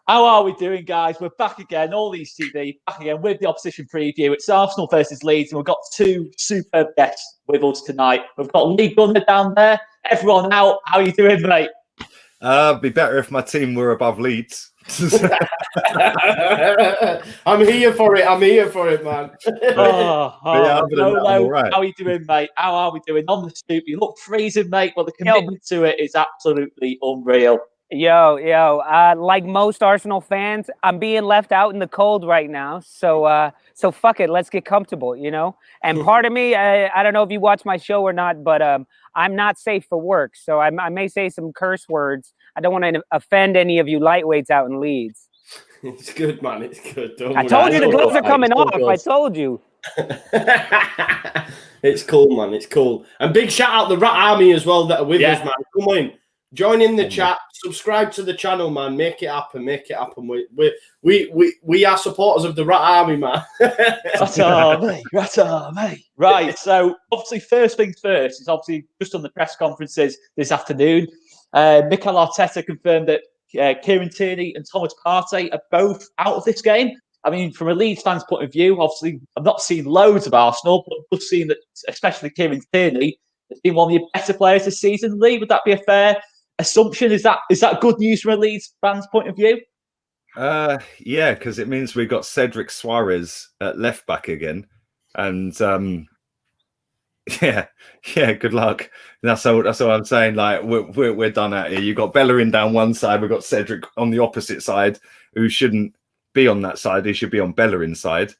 How are we doing, guys? We're back again, all Leeds TV, back again with the opposition preview. It's Arsenal versus Leeds, and we've got two superb guests with us tonight. We've got Lee Gunner down there. Everyone out. How are you doing, mate? Be better if my team were above Leeds. I'm here for it, man. Right. How are you doing, mate? How are we doing on the stoop? You look freezing, mate. Well, the commitment to it is absolutely unreal. Yo, like most Arsenal fans, I'm being left out in the cold right now. So fuck it, let's get comfortable, you know? And part of me, I don't know if you watch my show or not, but I'm not safe for work. So I may say some curse words. I don't want to offend any of you lightweights out in Leeds. It's good, man. It's good. I told you the gloves are coming off. I told you. It's cool, man. It's cool. And big shout out the Rat Army as well that are with us, man. Come on. Join in the chat, subscribe to the channel, man. Make it happen, We are supporters of the Rat Army, man. Rat Army. Right, so obviously first things first is obviously just on the press conferences this afternoon. Mikel Arteta confirmed that Kieran Tierney and Thomas Partey are both out of this game. I mean, from a Leeds fan's point of view, obviously I've not seen loads of Arsenal, but I've just seen that especially Kieran Tierney has been one of the better players this season. Lee, would that be a fair assumption? Is that good news from a Leeds fan's point of view? Yeah, because it means we've got Cedric Suarez at left back again, and yeah, good luck. That's all I'm saying. Like we're done out here. You've got Bellerin down one side, we've got Cedric on the opposite side, who shouldn't be on that side. He should be on Bellerin's side.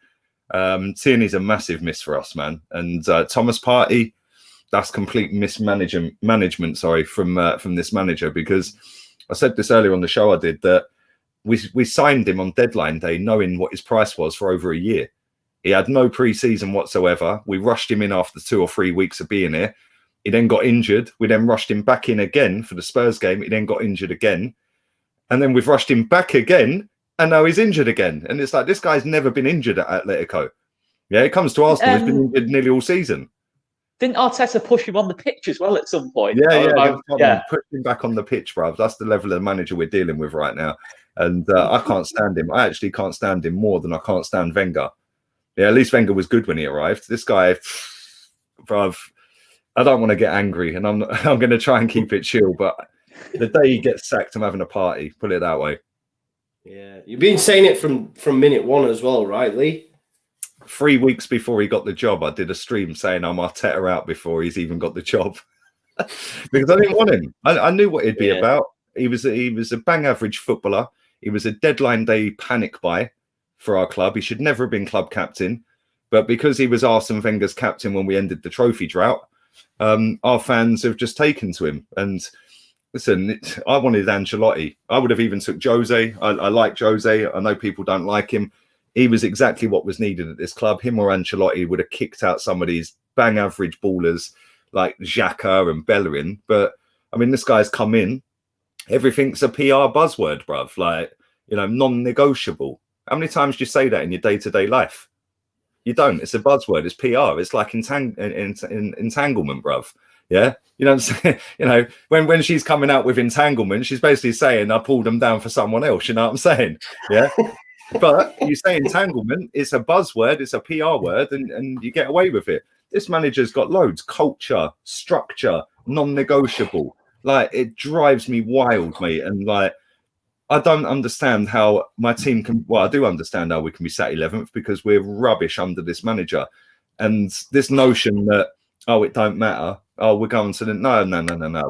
Tierney's a massive miss for us, man, and Thomas Partey. That's complete mismanagement. From this manager, because I said this earlier on the show. I did that. We signed him on deadline day, knowing what his price was for over a year. He had no pre-season whatsoever. We rushed him in after 2 or 3 weeks of being here. He then got injured. We then rushed him back in again for the Spurs game. He then got injured again, and then we've rushed him back again, and now he's injured again. And it's like this guy's never been injured at Atletico. Yeah, it comes to Arsenal. He's been injured nearly all season. Didn't Arteta push him on the pitch as well at some point? Yeah. Push him back on the pitch, bruv. That's the level of the manager we're dealing with right now. And I can't stand him. I actually can't stand him more than I can't stand Wenger. Yeah, at least Wenger was good when he arrived. This guy, bruv, I don't want to get angry, and I'm going to try and keep it chill. But the day he gets sacked, I'm having a party. Put it that way. Yeah, you've been saying it from minute one as well, right, Lee? 3 weeks before he got the job, I did a stream saying I'm Arteta out before he's even got the job because I didn't want him. I knew what he'd be about. He was a bang average footballer. He was a deadline day panic buy for our club. He should never have been club captain, but because he was Arsene Wenger's captain when we ended the trophy drought, our fans have just taken to him. And listen, I wanted Ancelotti. I would have even took Jose. I like Jose. I know people don't like him. He was exactly what was needed at this club. Him or Ancelotti would have kicked out some of these bang average ballers like Xhaka and Bellerin. But I mean, this guy's come in. Everything's a PR buzzword, bruv. Like, you know, non-negotiable. How many times do you say that in your day-to-day life? You don't. It's a buzzword. It's PR. It's like entanglement, bruv. Yeah, you know what I'm saying? You know, when she's coming out with entanglement, she's basically saying I pulled them down for someone else. You know what I'm saying? Yeah. But you say entanglement, it's a buzzword, it's a PR word, and you get away with it. This manager's got loads: culture, structure, non-negotiable. Like, it drives me wild, mate. And like, I don't understand how my team can. Well, I do understand how we can be sat 11th because we're rubbish under this manager. And this notion that it don't matter. We're going to the no.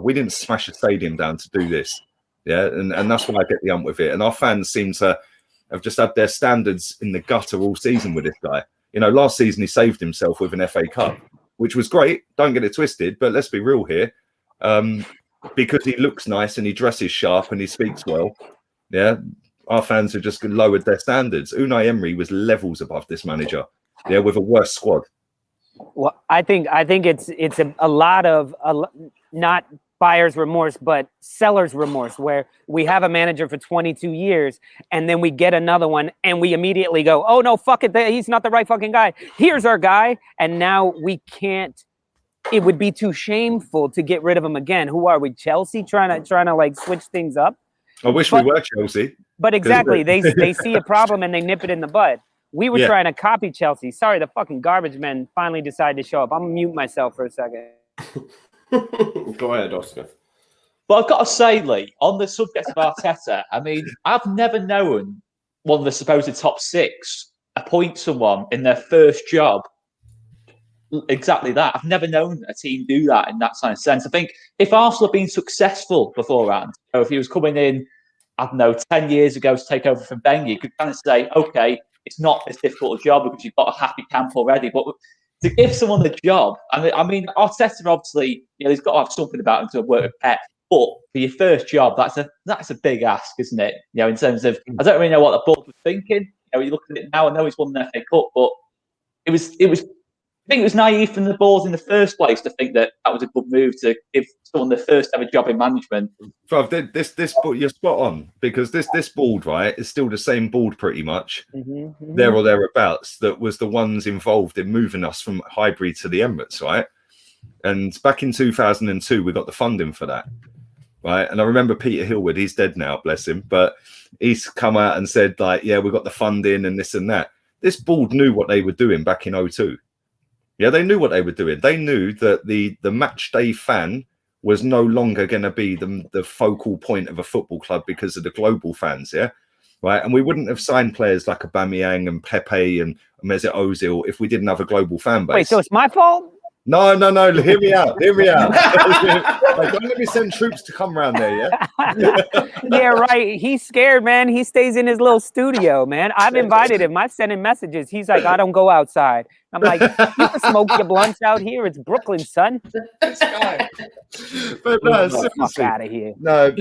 We didn't smash a stadium down to do this. Yeah, and that's why I get the ump with it. And our fans seem to have just had their standards in the gutter all season with this guy. You know, last season he saved himself with an FA Cup, which was great. Don't get it twisted, but let's be real here. Because he looks nice and he dresses sharp and he speaks well. Yeah, our fans have just lowered their standards. Unai Emery was levels above this manager. Yeah, with a worse squad. Well, I think it's a lot of not buyer's remorse, but seller's remorse, where we have a manager for 22 years and then we get another one and we immediately go, oh no, fuck it, he's not the right fucking guy. Here's our guy. And now we can't, it would be too shameful to get rid of him again. Who are we? Chelsea trying to like switch things up? I wish we were Chelsea. But exactly, they see a problem and they nip it in the bud. We were trying to copy Chelsea. Sorry, the fucking garbage men finally decided to show up. I'm gonna mute myself for a second. Go ahead, Oscar. But I've got to say, Lee, on the subject of Arteta, I mean, I've never known one of the supposed top 6 appoint someone in their first job. Exactly that. I've never known a team do that in that kind of sense. I think if Arsenal had been successful beforehand, so if he was coming in, I don't know, 10 years ago to take over from Wenger, you could kind of say, okay, it's not as difficult a job because you've got a happy camp already. But to give someone the job, I mean, Arteta obviously, he's got to have something about him to work with Pep. But for your first job, that's a big ask, isn't it? In terms of, I don't really know what the board was thinking. You look at it now. I know he's won the FA Cup, but it was. I think it was naive from the board in the first place to think that was a good move to give someone the first ever job in management. This you're spot on, because this board, right, is still the same board pretty much, there or thereabouts, that was the ones involved in moving us from Highbury to the Emirates, right? And back in 2002, we got the funding for that, right? And I remember Peter Hillwood, he's dead now, bless him, but he's come out and said, like, yeah, we got the funding and this and that. This board knew what they were doing back in 2002. Yeah, they knew what they were doing. They knew that the match day fan was no longer going to be the focal point of a football club because of the global fans, yeah? Right? And we wouldn't have signed players like Aubameyang and Pepe and Mesut Ozil if we didn't have a global fan base. Wait, so it's my fault? No. Hear me out. Like, don't let me send troops to come around there, yeah? Yeah, right. He's scared, man. He stays in his little studio, man. I've invited him. I sent him messages. He's like, I don't go outside. I'm like, you can smoke your blunts out here. It's Brooklyn, son. This guy. But no, fuck out of here. No.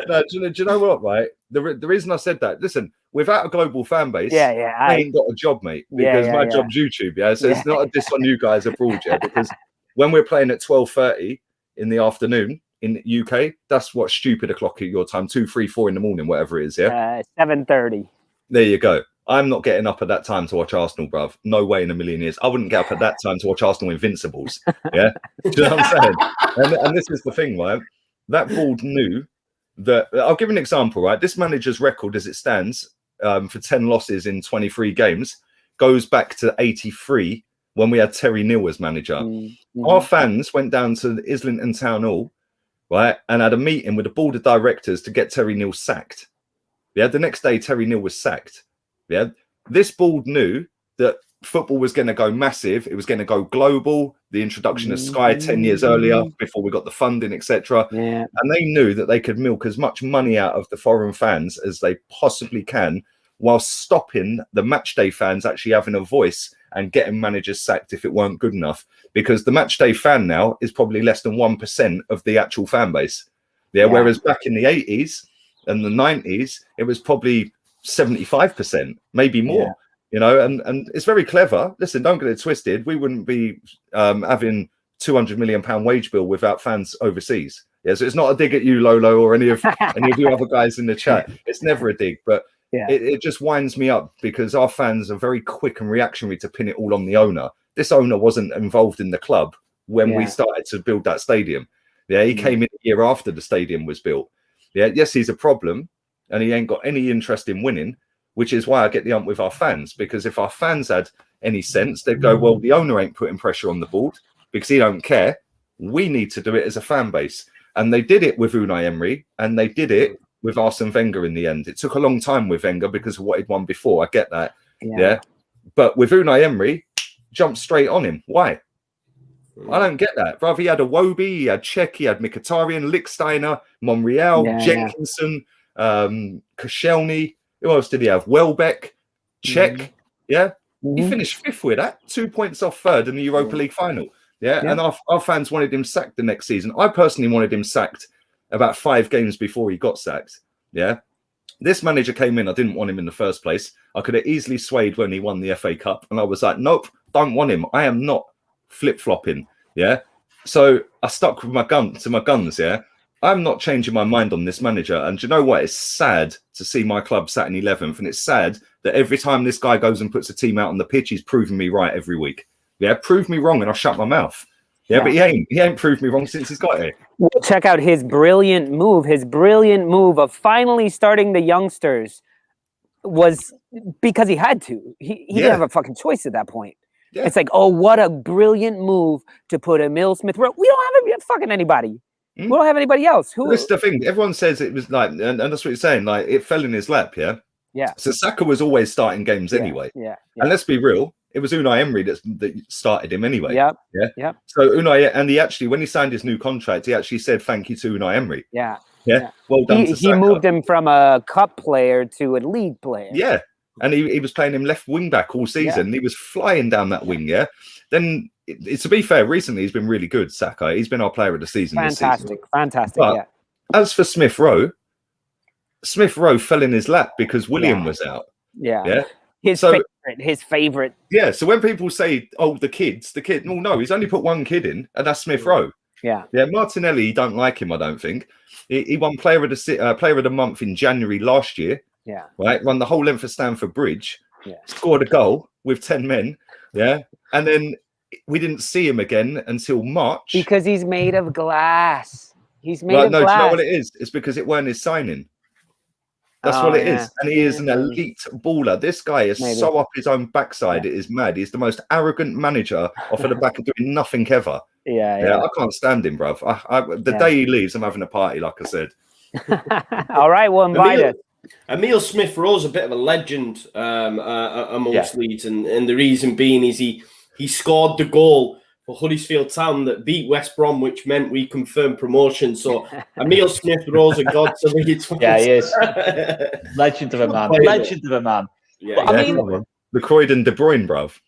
No, do you know what, right? The reason I said that, listen, without a global fan base, I ain't got a job, mate, because my job's YouTube, yeah? So it's not a diss on you guys abroad, yeah? Because when we're playing at 12:30 in the afternoon in the UK, that's what stupid o'clock at your time, 2, 3, 4 in the morning, whatever it is, yeah? 7:30. There you go. I'm not getting up at that time to watch Arsenal, bruv. No way in a million years. I wouldn't get up at that time to watch Arsenal Invincibles, yeah? Do you know what I'm saying? And this is the thing, right? That board knew that. I'll give an example, right? This manager's record as it stands for 10 losses in 23 games goes back to 83 when we had Terry Neal as manager. Our fans went down to Islington Town Hall, right, and had a meeting with the board of directors to get Terry Neal sacked. Yeah, the next day Terry Neal was sacked. Yeah, this board knew that football was going to go massive. It was going to go global. The introduction of Sky 10 years earlier, before we got the funding, etc. Yeah. And they knew that they could milk as much money out of the foreign fans as they possibly can, while stopping the matchday fans actually having a voice and getting managers sacked if it weren't good enough. Because the matchday fan now is probably less than 1% of the actual fan base. Yeah. Whereas back in the 80s and the 90s, it was probably 75%, maybe more. Yeah. You know, and it's very clever. Listen, don't get it twisted. We wouldn't be having £200 million wage bill without fans overseas. Yeah, so it's not a dig at you, Lolo, or any of you other guys in the chat. It's never a dig, but it just winds me up because our fans are very quick and reactionary to pin it all on the owner. This owner wasn't involved in the club when we started to build that stadium. Yeah, he came in a year after the stadium was built. Yeah, yes, he's a problem, and he ain't got any interest in winning. Which is why I get the ump with our fans, because if our fans had any sense, they'd go, well, the owner ain't putting pressure on the board because he don't care. We need to do it as a fan base. And they did it with Unai Emery, and they did it with Arsene Wenger in the end. It took a long time with Wenger because of what he'd won before. I get that. Yeah. But with Unai Emery, jumped straight on him. Why? I don't get that. Brother, he had a Wobie, he had Cech, he had Mkhitaryan, Lichtsteiner, Monreal, Jenkinson, Koscielny. Who else did he have? Welbeck, Cech. Yeah. He finished 5th with that. 2 points off 3rd in the Europa League final. Yeah. And our fans wanted him sacked the next season. I personally wanted him sacked about 5 games before he got sacked. Yeah. This manager came in. I didn't want him in the first place. I could have easily swayed when he won the FA Cup. And I was like, nope, don't want him. I am not flip-flopping. Yeah. So I stuck with my guns. Yeah. I'm not changing my mind on this manager. And do you know what? It's sad to see my club sat in 11th. And it's sad that every time this guy goes and puts a team out on the pitch, he's proving me right every week. Yeah, prove me wrong and I'll shut my mouth. Yeah, but he ain't proved me wrong since he's got here. Well, check out his brilliant move. His brilliant move of finally starting the youngsters was because he had to. He didn't have a fucking choice at that point. Yeah. It's like, oh, what a brilliant move to put Emil Smith Rowe. We don't have fucking anybody. We don't have anybody else. Who? That's the thing. Everyone says it was like, and that's what you're saying. Like, it fell in his lap. Yeah. Yeah. So Saka was always starting games anyway. Yeah. And let's be real. It was Unai Emery that started him anyway. Yep. Yeah. So Unai, and he actually, when he signed his new contract, he actually said thank you to Unai Emery. Yeah. Well done. He moved him from a cup player to a league player. Yeah. And he was playing him left wing back all season. Yeah. He was flying down that wing. Yeah. Then, to be fair, recently he's been really good. Saka. He's been our player of the season. Fantastic. But as for Smith Rowe fell in his lap because William was out. Yeah. His favorite. Yeah. So when people say, "Oh, the kid," well, no, he's only put one kid in, and that's Smith Rowe. Yeah. Martinelli, you don't like him, I don't think. He won player of the month in January last year. Yeah. Right. Run the whole length of Stamford Bridge. Yeah. Scored a goal with 10 men. Yeah. And then we didn't see him again until March because he's made of glass. He's made of glass. No, do you know what it is? It's because it weren't his signing. That's what it is. And he is an elite baller. This guy is so up his own backside. It is mad. He's the most arrogant manager off of the back of doing nothing ever. Yeah. I can't stand him, bruv. The day he leaves, I'm having a party, like I said. All right, well, invite us. Emil Smith Rowe's a bit of a legend amongst Leeds, and the reason being is he scored the goal for Huddersfield Town that beat West Brom, which meant we confirmed promotion. So Emil Smith Rowe's a god to Leeds. Yeah, he is. Legend of a man. Legend of a man. Yeah, I mean, the Croydon De Bruyne, bruv.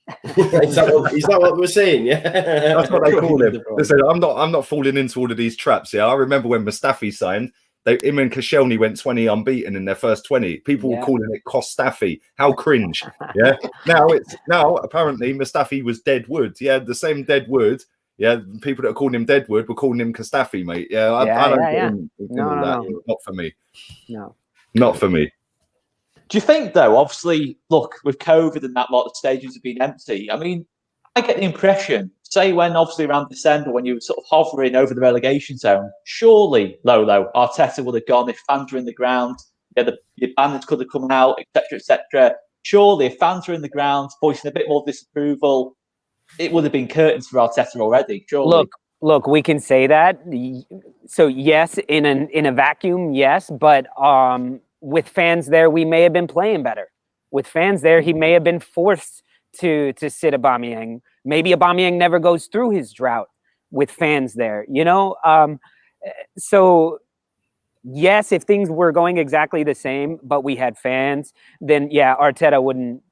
Is that what we're saying? Yeah, that's what they call him. Listen, I'm not falling into all of these traps. Yeah, I remember when Mustafi signed. Him and Koscielny went 20 unbeaten in their first 20. People were calling it Kostafi. How cringe! Yeah. Now apparently Mustafi was dead wood. Yeah, the same dead wood. Yeah, people that are calling him Deadwood were calling him Kostafi, mate. Yeah, I don't get him. No. Not for me. No, not for me. Do you think though? Obviously, look, with COVID and that lot, the stadiums have been empty. I mean, I get the impression. Say when obviously around December when you were sort of hovering over the relegation zone, surely Lolo Arteta would have gone if fans were in the ground. Yeah, your banners could have come out, etc., etc. Surely, if fans were in the ground voicing a bit more disapproval, it would have been curtains for Arteta already. Surely. Look, we can say that. So yes, in a vacuum, yes, but with fans there, we may have been playing better. With fans there, he may have been forced to sit Aubameyang. Maybe Aubameyang never goes through his drought with fans there, you know? So, yes, if things were going exactly the same, but we had fans, then, yeah, Arteta wouldn't,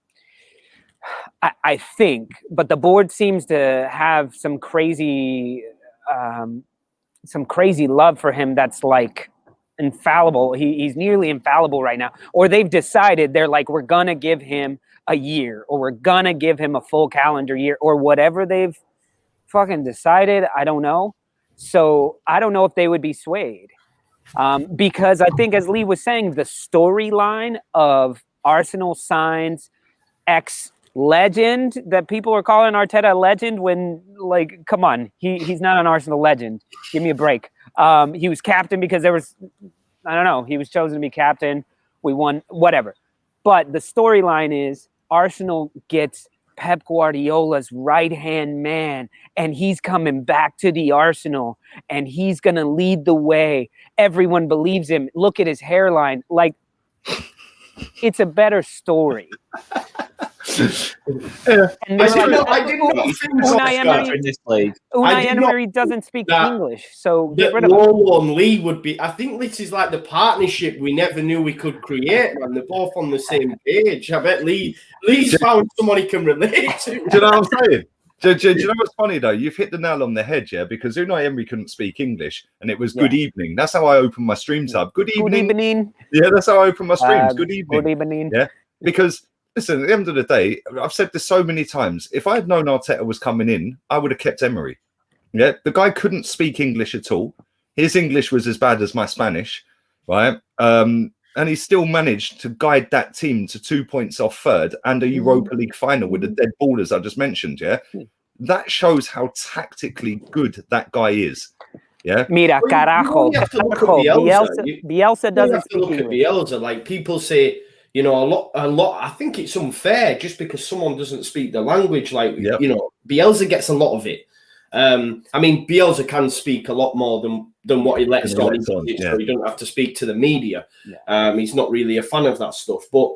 I think. But the board seems to have some crazy love for him that's, like, infallible. He's nearly infallible right now. Or they've decided, they're like, we're going to give him a year, or we're gonna give him a full calendar year, or whatever they've fucking decided. I don't know. So I don't know if they would be swayed. Because I think, as Lee was saying, the storyline of Arsenal signs ex-legend, that people are calling Arteta a legend when, like, come on, he's not an Arsenal legend. Give me a break. He was captain because there was, I don't know, he was chosen to be captain. We won, whatever. But the storyline is Arsenal gets Pep Guardiola's right-hand man, and he's coming back to the Arsenal, and he's going to lead the way. Everyone believes him. Look at his hairline. Like, it's a better story. And Unai Emery doesn't speak English, so get rid of him. Lolo Lee would be. I think this is like the partnership we never knew we could create, man. They're both on the same page. I bet Lee's found someone he can relate to. Do you know what I'm saying? Do you know what's funny though? You've hit the nail on the head, yeah. Because Unai Emery couldn't speak English, and it was good evening. That's how I opened my streams up. Good evening. Good evening. Yeah, that's how I open my streams. Good evening. Good evening. Yeah, because. Listen, at the end of the day, I've said this so many times. If I had known Arteta was coming in, I would have kept Emery. Yeah, the guy couldn't speak English at all. His English was as bad as my Spanish, right? And he still managed to guide that team to 2 points off third and a Europa League final with the dead ballers I just mentioned. Yeah, that shows how tactically good that guy is. Yeah. Mira, carajo. You have to look at Bielsa doesn't have to look at Bielsa. Like people say, you know, a lot. I think it's unfair just because someone doesn't speak the language. Like, you know, Bielsa gets a lot of it. I mean, Bielsa can speak a lot more than what he lets on. So he don't have to speak to the media. Yeah. He's not really a fan of that stuff. But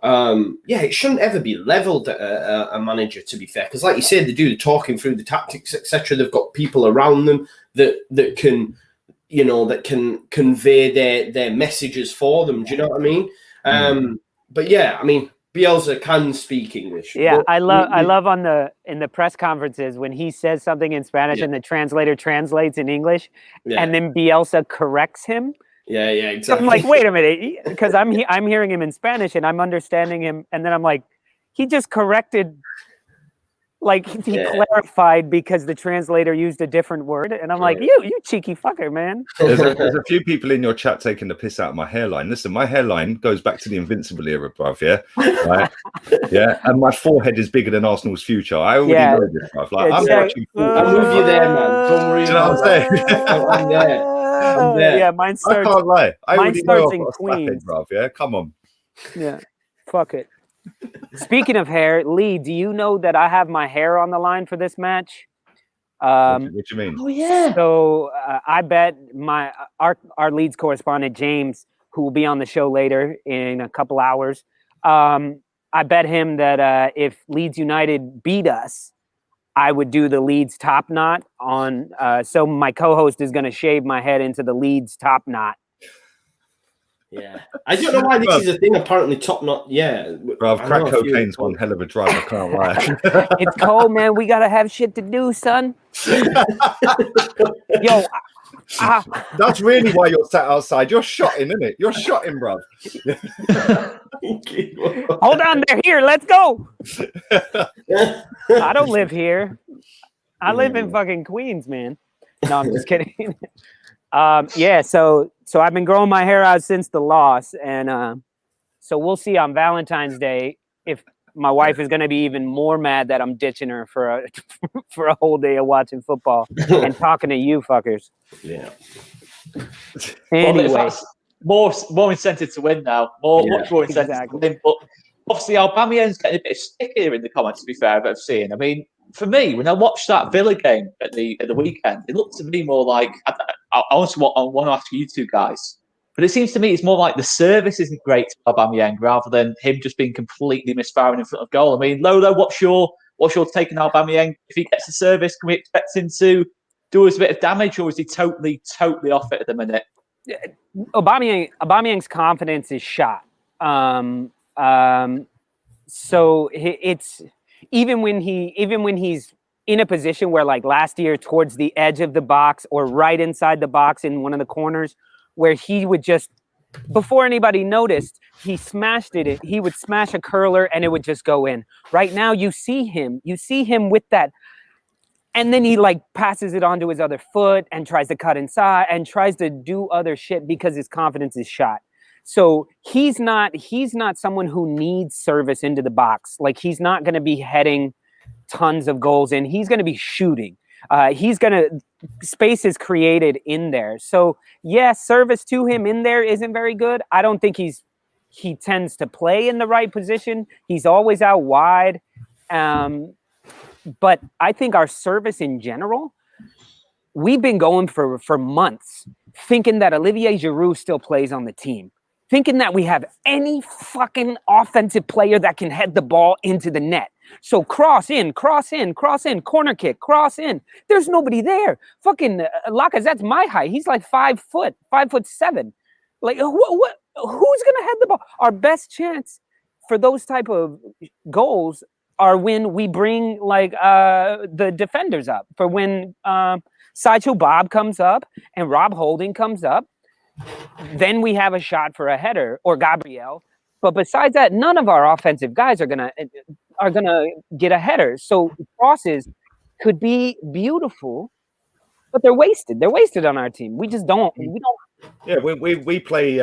yeah, it shouldn't ever be levelled at a manager, to be fair. Because like you said, they do the talking through the tactics, etc. They've got people around them that can, you know, that can convey their messages for them. Do you know what I mean? But yeah, I mean, Bielsa can speak English. Yeah, I love in the press conferences when he says something in Spanish and the translator translates in English, and then Bielsa corrects him. Yeah, exactly. I'm like, wait a minute, because I'm hearing him in Spanish and I'm understanding him, and then I'm like, he just corrected, like he clarified because the translator used a different word, and I'm like, you cheeky fucker, man. There's a few people in your chat taking the piss out of my hairline. Listen, my hairline goes back to the Invincible era, bruv. Yeah, right? Yeah, and my forehead is bigger than Arsenal's future. I already know this, bruv. Like, I'm watching. I'm with you there, man. Don't worry. Do you know what I'm saying? I'm there. Yeah, mine starts. I can't lie. Mine starts in Queens, bruv. Yeah, come on. Yeah, fuck it. Speaking of hair, Lee, do you know that I have my hair on the line for this match? What do you mean? Oh yeah. So I bet our Leeds correspondent James, who will be on the show later in a couple hours, I bet him that if Leeds United beat us, I would do the Leeds top knot on. So my co-host is going to shave my head into the Leeds top knot. Yeah, I don't know why this is a thing. Apparently, top knot. Yeah, bro, crack cocaine's one hell of a drug. I can't lie. It's cold, man. We gotta have shit to do, son. Yo, that's really why you're sat outside. You're shotting, isn't it? You're shotting, bro. Hold on, they're here. Let's go. I don't live here. I live in fucking Queens, man. No, I'm just kidding. Yeah, so I've been growing my hair out since the loss, and so we'll see on Valentine's Day if my wife is going to be even more mad that I'm ditching her for a whole day of watching football and talking to you fuckers. Yeah. Anyway, more incentive to win now. Much more incentive to win. But obviously, Aubameyang's getting a bit of stick here in the comments. To be fair, I've seen. I mean, for me, when I watched that Villa game at the weekend, it looked to me more like I also want to ask you two guys, but it seems to me it's more like the service isn't great to Aubameyang rather than him just being completely misfiring in front of goal. I mean, Lolo, what's your take on Aubameyang? If he gets the service, can we expect him to do us a bit of damage, or is he totally off it at the minute? Aubameyang's confidence is shot. So it's even when he's in a position where, like last year, towards the edge of the box or right inside the box in one of the corners, where he would just, before anybody noticed, he smashed it. He would smash a curler and it would just go in. Right now, you see him with that, and then he like passes it onto his other foot and tries to cut inside and tries to do other shit because his confidence is shot. So he's not someone who needs service into the box. Like, he's not going to be heading tons of goals in. He's going to be shooting. Space is created in there. So yeah, service to him in there isn't very good. I don't think he tends to play in the right position. He's always out wide. But I think our service in general, we've been going for months thinking that Olivier Giroud still plays on the team, thinking that we have any fucking offensive player that can head the ball into the net. So cross in, corner kick, cross in. There's nobody there. Fucking Lacazette's my height. He's like 5'7". Like, who's gonna head the ball? Our best chance for those type of goals are when we bring like the defenders up. For when Sideshow Bob comes up and Rob Holding comes up, then we have a shot for a header, or Gabriel. But besides that, none of our offensive guys are gonna get a header. So crosses could be beautiful, but they're wasted. They're wasted on our team. We just don't. We don't. Yeah, we play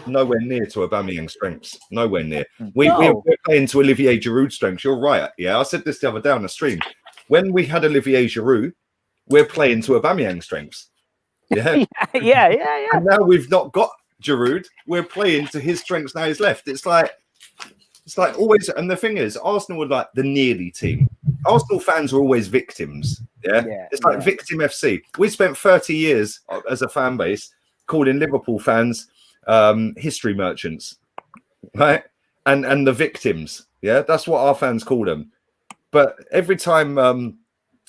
nowhere near to Aubameyang's strengths. Nowhere near. We're playing to Olivier Giroud's strengths. You're right. Yeah, I said this the other day on the stream. When we had Olivier Giroud, we're playing to Aubameyang's strengths. Yeah. yeah. And now we've not got Giroud. We're playing to his strengths. Now he's left. It's like always. And the thing is, Arsenal were like the nearly team. Arsenal fans are always victims. Yeah. It's like victim FC. We spent 30 years as a fan base calling Liverpool fans history merchants, right? And the victims. Yeah. That's what our fans call them. But every time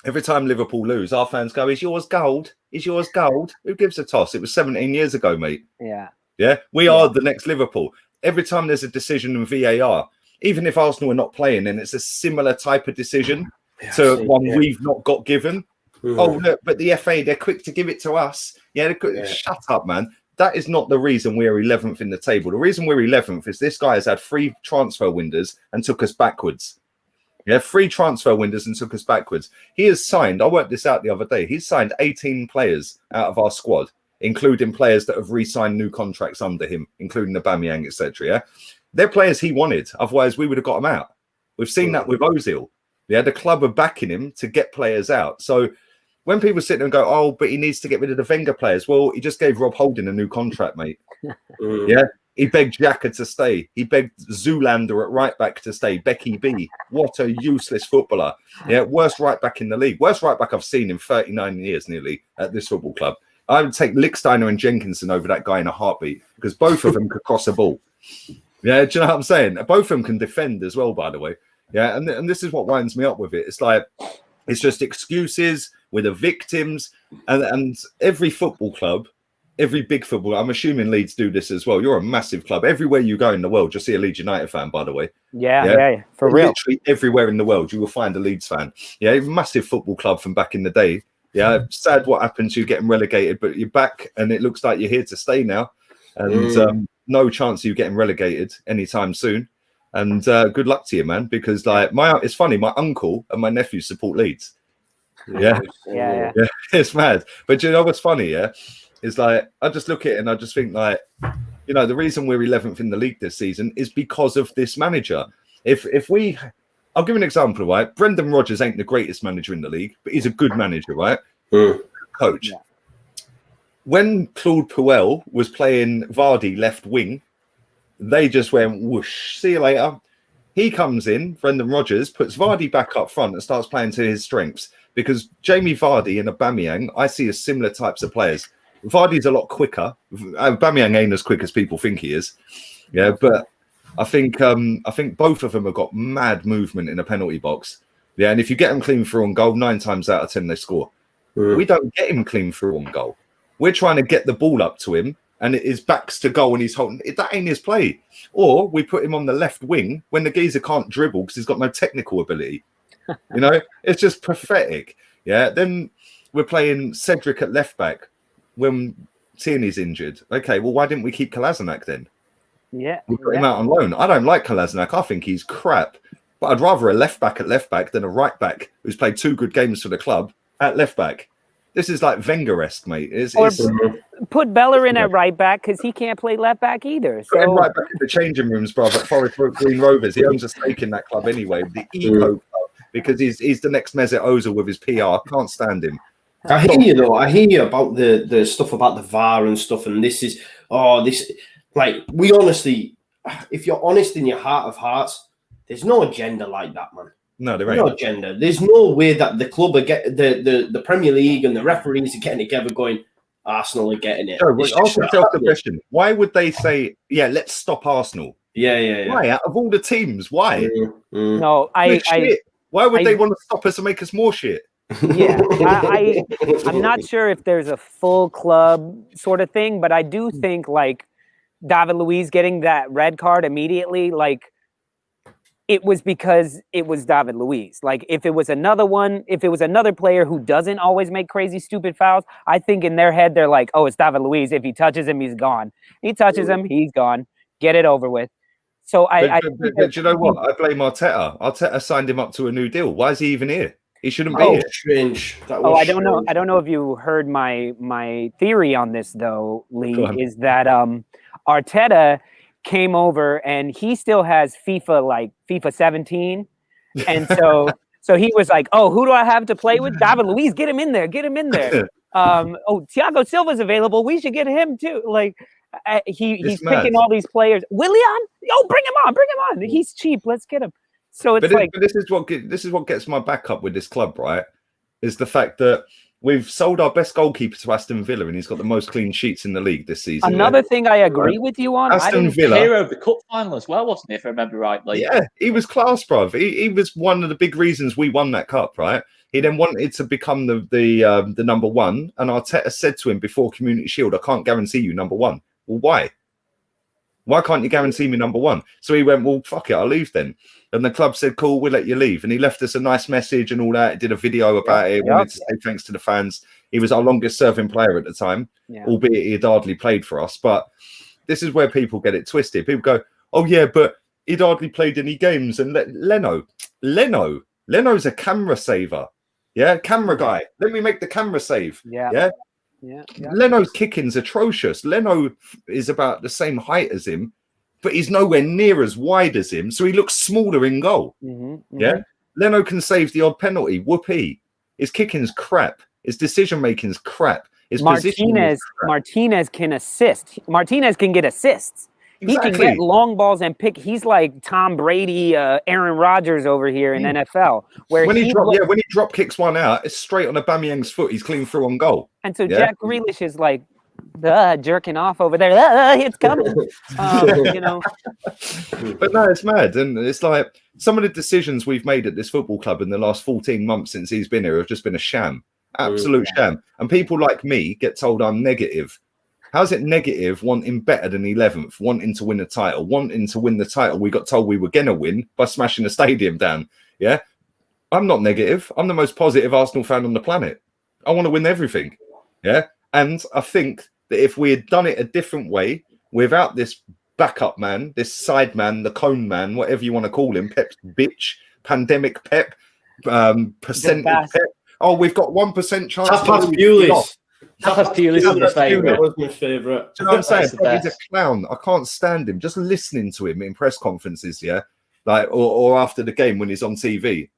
Liverpool lose, our fans go, "Is yours gold? Is yours gold?" Who gives a toss? It was 17 years ago, mate. Yeah. We are the next Liverpool. Every time there's a decision in VAR, even if Arsenal are not playing, and it's a similar type of decision to one we've not got given. Oh, look, but the FA, they're quick to give it to us. Shut up, man. That is not the reason we're 11th in the table. The reason we're 11th is this guy has had 3 transfer windows and took us backwards. Yeah, 3 transfer windows and took us backwards. He has signed, I worked this out the other day, he's signed 18 players out of our squad, including players that have re-signed new contracts under him, including Aubameyang, etc. Yeah, they're players he wanted. Otherwise, we would have got them out. We've seen that with Ozil. Yeah, the club are backing him to get players out. So when people sit there and go, "Oh, but he needs to get rid of the Wenger players," well, he just gave Rob Holding a new contract, mate. Yeah. He begged Xhaka to stay. He begged Zoolander at right back to stay. Becky B. What a useless footballer. Yeah, worst right back in the league. Worst right back I've seen in 39 years nearly at this football club. I would take Lichtsteiner and Jenkinson over that guy in a heartbeat because both of them could cross a ball. Yeah, do you know what I'm saying? Both of them can defend as well, by the way. Yeah, and this is what winds me up with it. It's like, it's just excuses. We're the victims. And every football club, every big football, I'm assuming Leeds do this as well. You're a massive club. Everywhere you go in the world, you'll see a Leeds United fan, by the way. Yeah, for real. Literally everywhere in the world, you will find a Leeds fan. Yeah, massive football club from back in the day. Yeah, sad what happened to you getting relegated, but you're back and it looks like you're here to stay now. And no chance of you getting relegated anytime soon. And good luck to you, man, because like it's funny, my uncle and my nephew support Leeds. Yeah, it's mad. But you know what's funny, yeah? It's like, I just look at it and I just think like, you know, the reason we're 11th in the league this season is because of this manager. I'll give an example, right? Brendan Rodgers ain't the greatest manager in the league, but he's a good manager, right? Coach. Yeah. When Claude Puel was playing Vardy left wing, they just went whoosh, see you later. He comes in, Brendan Rodgers, puts Vardy back up front and starts playing to his strengths because Jamie Vardy and Aubameyang, I see as similar types of players. Vardy's a lot quicker. Aubameyang ain't as quick as people think he is. Yeah, but I think both of them have got mad movement in a penalty box. Yeah, and if you get them clean through on goal, 9 times out of 10 they score. We don't get him clean through on goal. We're trying to get the ball up to him, and it is backs to goal, and he's holding. That ain't his play. Or we put him on the left wing when the geezer can't dribble because he's got no technical ability. You know, it's just pathetic. Yeah. Then we're playing Cedric at left back when Tierney's injured. Okay, well, why didn't we keep Kolasinac then? Yeah, we put him out on loan. I don't like Kolasinac. I think he's crap. But I'd rather a left back at left back than a right back who's played 2 good games for the club at left back. This is like Wenger-esque, mate. Put Bellerin at right back because he can't play left back either. Put him right back in the changing rooms, bro. At Forest Green Rovers, he owns a stake in that club anyway. The Eco Club, because he's the next Mesut Ozil with his PR. Can't stand him. I hear you though. I hear you about the stuff about the VAR and stuff. And this is like we honestly, if you're honest in your heart of hearts, there's no agenda like that, man. No, there ain't. No agenda. There's no way that the club are the Premier League and the referees are getting together going, Arsenal are getting it. No, ask yourself the question. Why would they say, yeah, let's stop Arsenal? Yeah. Why? Out of all the teams, why? No, why would they want to stop us and make us more shit? Yeah, I'm not sure if there's a full club sort of thing, but I do think like David Luiz getting that red card immediately, like it was because it was David Luiz. Like if it was another player who doesn't always make crazy, stupid fouls, I think in their head, they're like, oh, it's David Luiz. If he touches him, he's gone. He touches him, he's gone. Get it over with. So but do you know what? I blame Arteta. Arteta signed him up to a new deal. Why is he even here? He shouldn't be here. Strange. I don't know. I don't know if you heard my theory on this though, Lee, is that Arteta came over and he still has FIFA 17, and so he was like, oh, who do I have to play with? David Luiz, get him in there. Oh, Thiago Silva's available. We should get him too. Like he's picking all these players. Willian, bring him on. He's cheap. Let's get him. So it's but this is what gets my back up with this club, right? Is the fact that we've sold our best goalkeeper to Aston Villa, and he's got the most clean sheets in the league this season. Another thing I agree with you on. Aston Villa, hero of the cup final as well, wasn't he? If I remember rightly. Yeah, he was class, bruv. He was one of the big reasons we won that cup, right? He then wanted to become the number one, and Arteta said to him before Community Shield, "I can't guarantee you number one." Well, why? Why can't you guarantee me number one? So he went, well, fuck it, I'll leave then. And the club said, cool, we'll let you leave. And he left us a nice message and all that. He did a video about it. Wanted to say thanks to the fans. He was our longest serving player at the time, albeit he had hardly played for us. But this is where people get it twisted. People go, oh, yeah, but he'd hardly played any games. And Leno's a camera saver. Yeah, camera guy. Let me make the camera save. Yeah. Leno's kicking's atrocious. Leno is about the same height as him, but he's nowhere near as wide as him, so he looks smaller in goal. Yeah, Leno can save the odd penalty. Whoopee. His kicking's crap. His decision making's crap. His Martinez can assist. Martinez can get assists. Exactly. He can get long balls and pick. He's like Tom Brady, Aaron Rodgers over here in NFL. When he drop kicks one out, it's straight on Aubameyang's foot. He's clean through on goal. And so Jack Grealish is like jerking off over there. It's coming. You know. But no, it's mad, and it's like some of the decisions we've made at this football club in the last 14 months since he's been here have just been a sham, absolute sham. And people like me get told I'm negative. How's it negative wanting better than 11th, wanting to win the title, wanting to win the title we got told we were going to win by smashing the stadium down? Yeah, I'm not negative. I'm the most positive Arsenal fan on the planet. I want to win everything. Yeah, and I think that if we had done it a different way, without this backup man, this side man, the cone man, whatever you want to call him, Pep's bitch, pandemic Pep, percentage Pep. Oh, we've got 1% chance. That was my favourite. Do you know what I'm saying? He's a clown. I can't stand him. Just listening to him in press conferences, or after the game when he's on TV,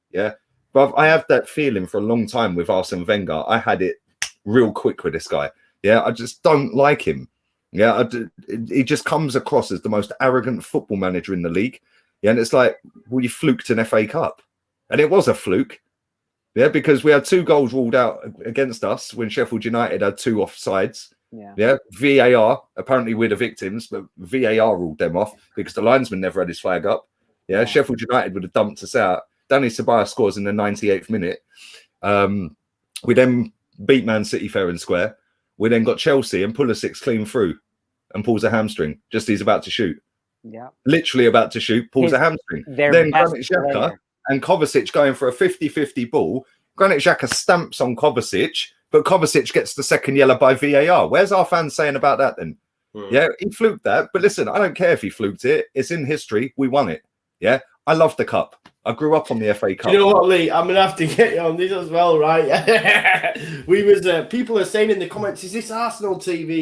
But I have that feeling for a long time with Arsene Wenger. I had it real quick with this guy. I just don't like him. He just comes across as the most arrogant football manager in the league. And it's like, well, you fluked an FA Cup, and it was a fluke. Because we had 2 goals ruled out against us when Sheffield United had 2 offsides. VAR, apparently we're the victims, but VAR ruled them off because the linesman never had his flag up. Sheffield United would have dumped us out. Danny Ceballos scores in the 98th minute. We then beat Man City fair and square. We then got Chelsea and Pulisic clean through and pulls a hamstring just as he's about to shoot. Literally about to shoot, pulls a hamstring. Then Granit Xhaka and Kovacic going for a 50-50 ball. Granit Xhaka stamps on Kovacic, but Kovacic gets the second yellow by VAR. Where's our fans saying about that then? He fluked that. But listen, I don't care if he fluked it. It's in history. We won it. I love the cup. I grew up on the FA Cup. You know what, Lee? I'm gonna have to get you on this as well, right? People are saying in the comments, "Is this Arsenal TV?"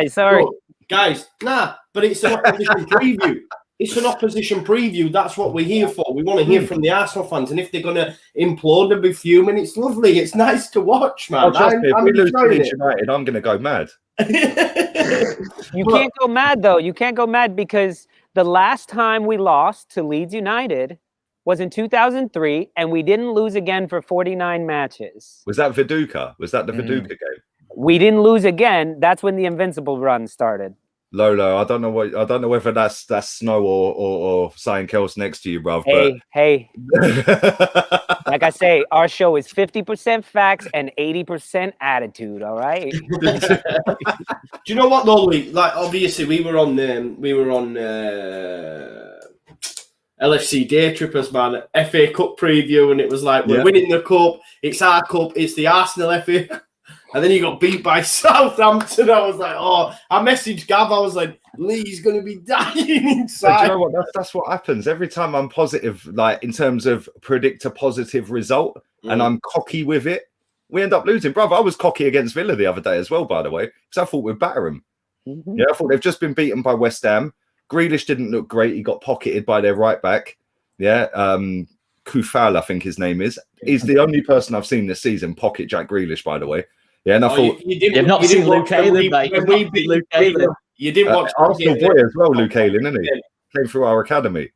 Sorry, guys. Nah, but it's an opposition preview. It's an opposition preview. That's what we're here for. We want to hear from the Arsenal fans, and if they're gonna implode and be fuming, it's lovely. It's nice to watch, man. If we lose to Leeds United, I'm gonna go mad. You can't go mad though. You can't go mad because the last time we lost to Leeds United was in 2003, and we didn't lose again for 49 matches. Was that Viduka? Was that the Viduka game? We didn't lose again. That's when the Invincible run started. Lolo, I don't know whether that's Snow or something else next to you, bruv. Hey. Like I say, our show is 50% facts and 80% attitude. All right. Do you know what though, Lee? Like obviously we were on LFC day trippers, man. FA Cup preview, and it was like we're winning the cup. It's our cup. It's the Arsenal FA. And then you got beat by Southampton. I was like, I messaged Gav. I was like, Lee's going to be dying inside. Do you know what? That's what happens. Every time I'm positive, like in terms of predict a positive result, and I'm cocky with it, we end up losing. Brother, I was cocky against Villa the other day as well, by the way, because I thought we'd batter them. Yeah, I thought they've just been beaten by West Ham. Grealish didn't look great. He got pocketed by their right back. Yeah, Kufal, I think his name is. He's the only person I've seen this season pocket Jack Grealish, by the way. Yeah, and I thought you've not seen Luke Ayling, mate. You've not seen Luke Ayling. You didn't watch Arsenal boy as well, Luke Ayling, isn't he? Came through our academy.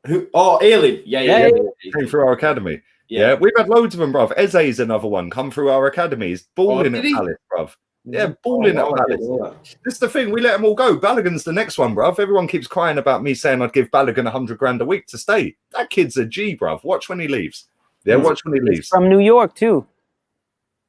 Who? Oh, Ayling. Yeah. Came through our academy. Yeah, we've had loads of them, bruv. Eze's another one come through our academy. He's balling at Palace, bruv. Yeah, balling at Palace. This is the thing. We let them all go. Balogun's the next one, bruv. Everyone keeps crying about me saying I'd give Balogun 100 grand a week to stay. That kid's a G, bruv. Watch when he leaves. Yeah, watch when he leaves. He's from New York too.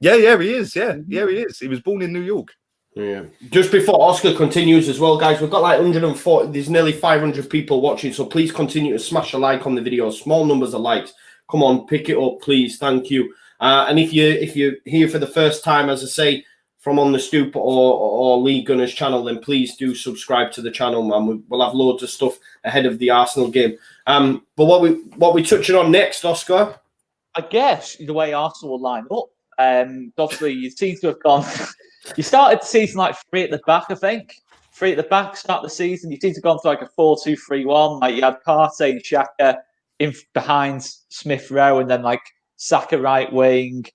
Yeah, he is. Yeah, he is. He was born in New York. Yeah. Just before Oscar continues as well, guys, we've got like 140. There's nearly 500 people watching, so please continue to smash a like on the video. Small numbers of likes. Come on, pick it up, please. Thank you. And if you're here for the first time, as I say, from On the Stoop or Lee Gunner's channel, then please do subscribe to the channel, man. We'll have loads of stuff ahead of the Arsenal game. But what we touching on next, Oscar? I guess the way Arsenal will line up. Obviously, you seem to have gone. You started the season like 3 at the back, I think. 3 at the back, start the season. You seem to have gone to like a 4-2-3-1. Like you had Partey and Xhaka in behind Smith Rowe, and then like Saka right wing,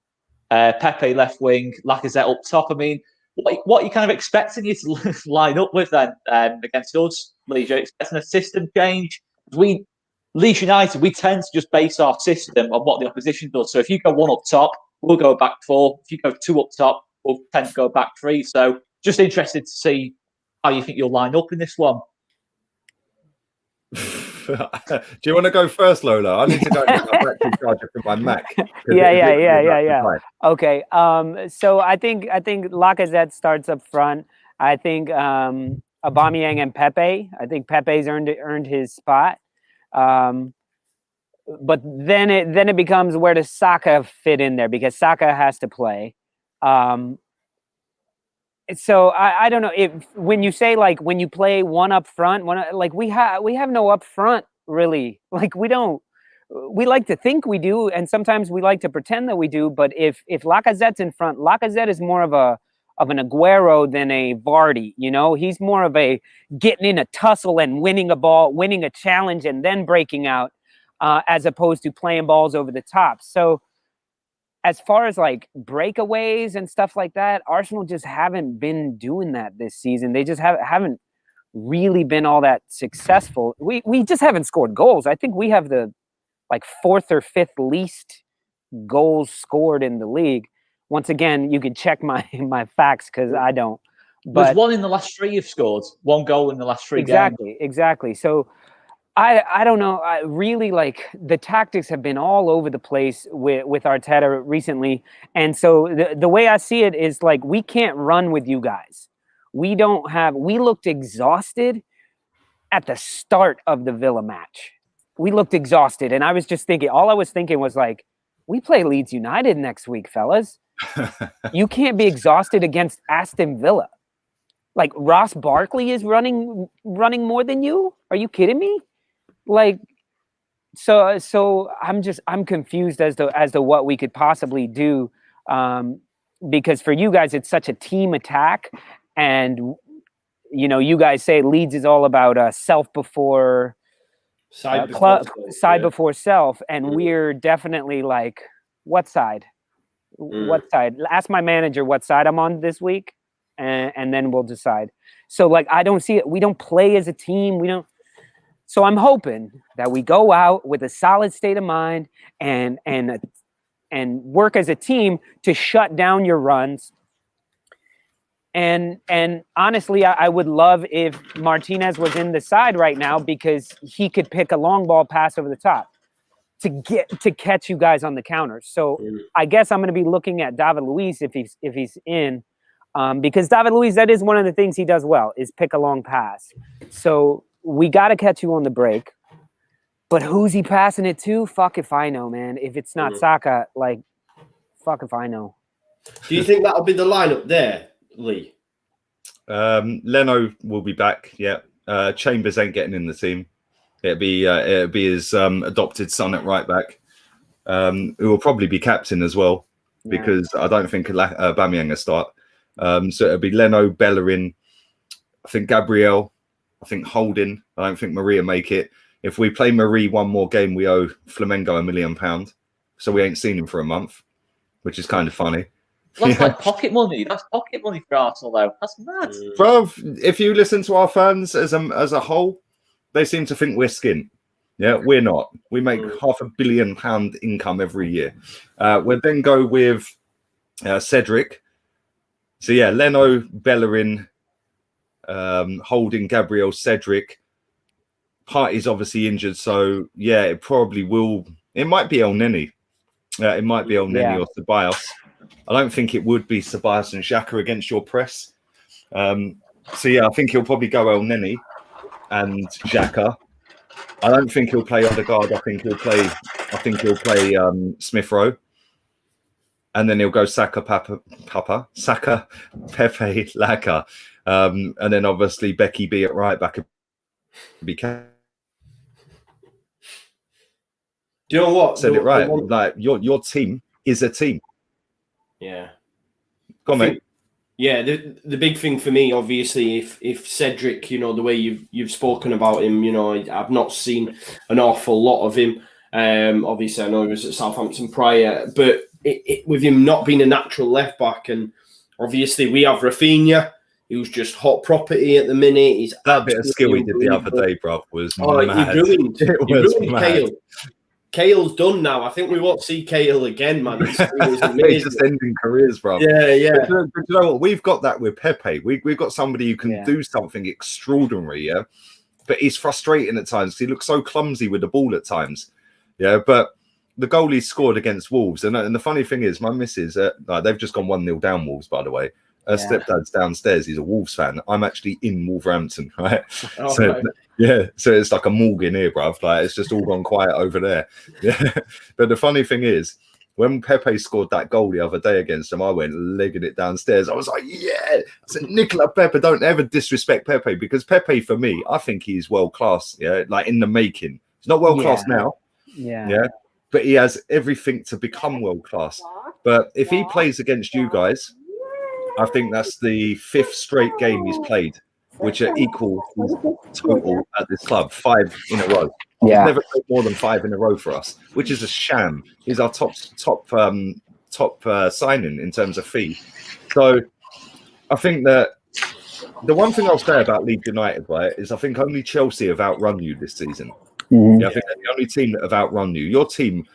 Pepe left wing, Lacazette up top. I mean, what are you kind of expecting you to line up with then against us, Leeds? Are you expecting a system change? Leeds United, we tend to just base our system on what the opposition does. So if you go 1 up top, we'll go back 4. If you go 2 up top, we'll tend to go back 3. So just interested to see how you think you'll line up in this one. Do you want to go first, Lola? I need to go get my battery charger for my Mac. Yeah. Okay. So I think Lacazette starts up front. I think Aubameyang and Pepe. I think Pepe's earned his spot. But then it becomes where does Saka fit in there, because Saka has to play. So I don't know if when you say like when you play 1 up front, we have no up front really. Like we like to think we do, and sometimes we like to pretend that we do. But if Lacazette's in front, Lacazette is more of an Aguero than a Vardy. You know, he's more of a getting in a tussle and winning a ball, winning a challenge, and then breaking out, as opposed to playing balls over the top. So as far as like breakaways and stuff like that, Arsenal just haven't been doing that this season. They just haven't really been all that successful. We just haven't scored goals. I think we have the like 4th or 5th least goals scored in the league. Once again, you can check my facts because I don't. But there's 1 in the last 3 you've scored. 1 goal in the last 3 games. Exactly. So I don't know. I really like the tactics have been all over the place with Arteta recently. And so the way I see it is like, we can't run with you guys. We looked exhausted at the start of the Villa match. We looked exhausted. And I was just thinking, all I was thinking was like, we play Leeds United next week, fellas. You can't be exhausted against Aston Villa. Like Ross Barkley is running more than you. Are you kidding me? Like, so I'm confused as to what we could possibly do, because for you guys it's such a team attack, and you know you guys say Leeds is all about self before side before self, and we're definitely like what side? What side? Ask my manager what side I'm on this week, and then we'll decide. So like I don't see it. We don't play as a team. We don't. So I'm hoping that we go out with a solid state of mind and work as a team to shut down your runs. And honestly, I would love if Martinez was in the side right now, because he could pick a long ball pass over the top to catch you guys on the counter. So I guess I'm going to be looking at David Luiz if he's in, because David Luiz, that is one of the things he does well, is pick a long pass. So we got to catch you on the break, but who's he passing it to? Fuck if I know, man. If it's not Saka, like, fuck if I know. Do you think that'll be the lineup there, Lee? Leno will be back. Yeah. Chambers ain't getting in the team. It'll be his adopted son at right back, who will probably be captain as well, because I don't think Aubameyang will start. So it'll be Leno, Bellerin, think Gabriel, I think Holding. I don't think Maria make it. If we play Marie one more game, we owe Flamengo £1 million. So we ain't seen him for a month, which is kind of funny. That's like pocket money. That's pocket money for Arsenal, though. That's mad. Bro, if you listen to our fans as a whole, they seem to think we're skint. Yeah, we're not. We make £500 million income every year. We'll then go with Cedric. So yeah, Leno, Bellerin, Holding, Gabriel, Cedric. Party's obviously injured, so yeah, it probably will. It might be El Neni. It might be El Neni or Ceballos. I don't think it would be Ceballos and Xhaka against your press. So yeah, I think he'll probably go El Neni and Xhaka. I don't think he'll play Odegaard. I think he'll play Smith Rowe. And then he'll go Saka, Saka, Pepe, Laka. And then obviously Becky B at right back. Do you know what? Said it right. Like your team is a team. Yeah. Go on, mate. Yeah, the big thing for me, obviously, if Cedric, you know, the way you've spoken about him, you know, I've not seen an awful lot of him. Obviously, I know he was at Southampton prior, but with him not being a natural left back, and obviously we have Rafinha, who's just hot property at the minute. He's that bit of skill he did the other day, bro, was mad. You ruined Kale. Kale's done now. I think we won't see Kale again, man. He's just ending careers, bro. Yeah. But you know what? We've got that with Pepe. We've got somebody who can do something extraordinary, yeah. But he's frustrating at times. He looks so clumsy with the ball at times, yeah. But the goal he scored against Wolves, and the funny thing is, my missus, they've just gone 1-0 down Wolves, by the way. Her stepdad's downstairs. He's a Wolves fan. I'm actually in Wolverhampton, right? Oh, so right. yeah, so it's like a morgue in here, bruv. Like it's just all gone quiet over there. Yeah, but the funny thing is, when Pepe scored that goal the other day against him, I went legging it downstairs. I was like, yeah. I said, Nicola Pepe, don't ever disrespect Pepe, because Pepe, for me, I think he's world class. Yeah, like in the making. He's not world class now. Yeah, but he has everything to become world class. But if he plays against you guys, I think that's the 5th straight game he's played, which are equal total at this club, 5 in a row. Yeah. He's never played more than 5 in a row for us, which is a sham. He's our top signing in terms of fee. So I think that the one thing I'll say about Leeds United, right, is I think only Chelsea have outrun you this season. Yeah, I think they're the only team that have outrun you. Your team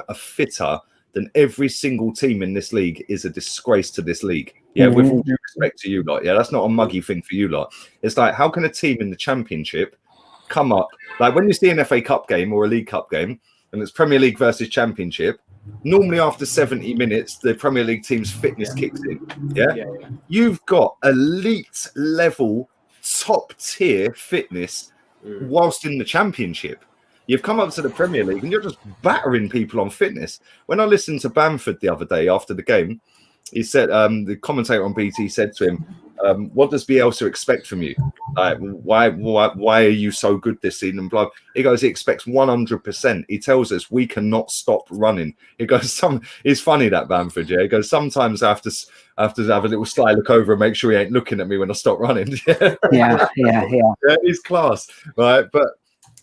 are fitter than every single team in this league is a disgrace to this league. Yeah, with all due respect to you lot. Yeah, that's not a muggy thing for you lot. It's like, how can a team in the Championship come up? Like when you see an FA Cup game or a League Cup game, and it's Premier League versus Championship, normally after 70 minutes, the Premier League team's fitness kicks in. Yeah? You've got elite level, top tier fitness whilst in the Championship. You've come up to the Premier League and you're just battering people on fitness. When I listened to Bamford the other day after the game, he said, the commentator on BT said to him, what does Bielsa expect from you? Like, why are you so good this season? And blah. He goes, he expects 100%. He tells us we cannot stop running. He goes, it's funny that Bamford, yeah. He goes, sometimes I have to have a little sly look over and make sure he ain't looking at me when I stop running. Yeah, he's class, right? But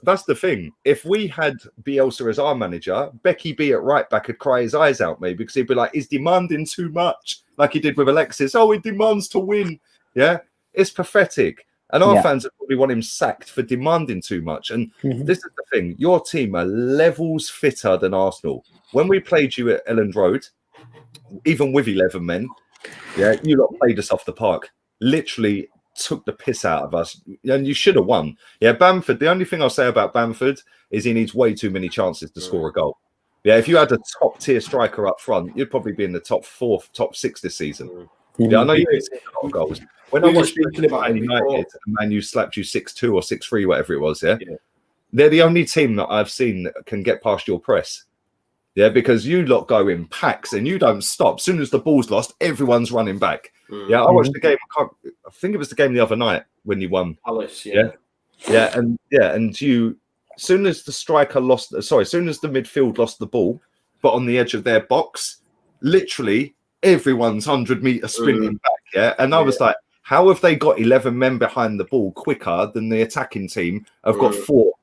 that's the thing. If we had Bielsa as our manager, Becky B at right back would cry his eyes out, maybe, because he'd be like, he's demanding too much, like he did with Alexis. Oh, he demands to win. Yeah, it's pathetic. And our fans would probably want him sacked for demanding too much. And this is the thing. Your team are levels fitter than Arsenal. When we played you at Elland Road, even with 11 men, yeah, you lot played us off the park. Literally took the piss out of us, and you should have won. Yeah, Bamford, the only thing I'll say about Bamford is he needs way too many chances to score a goal. Yeah, if you had a top tier striker up front, you'd probably be in the top 4, top 6 this season. Yeah, I know you've seen a lot of goals. When I watched Man United, Man U slapped you 6-2 or 6-3, whatever it was, yeah? They're the only team that I've seen that can get past your press. Yeah, because you lot go in packs and you don't stop. As soon as the ball's lost, everyone's running back. Yeah, I watched the game. I think it was the game the other night when you won. Palace, and you, as soon as the striker lost, as soon as the midfield lost the ball, but on the edge of their box, literally everyone's 100-meter sprinting back. Yeah, and I was like, How have they got 11 men behind the ball quicker than the attacking team have got 4?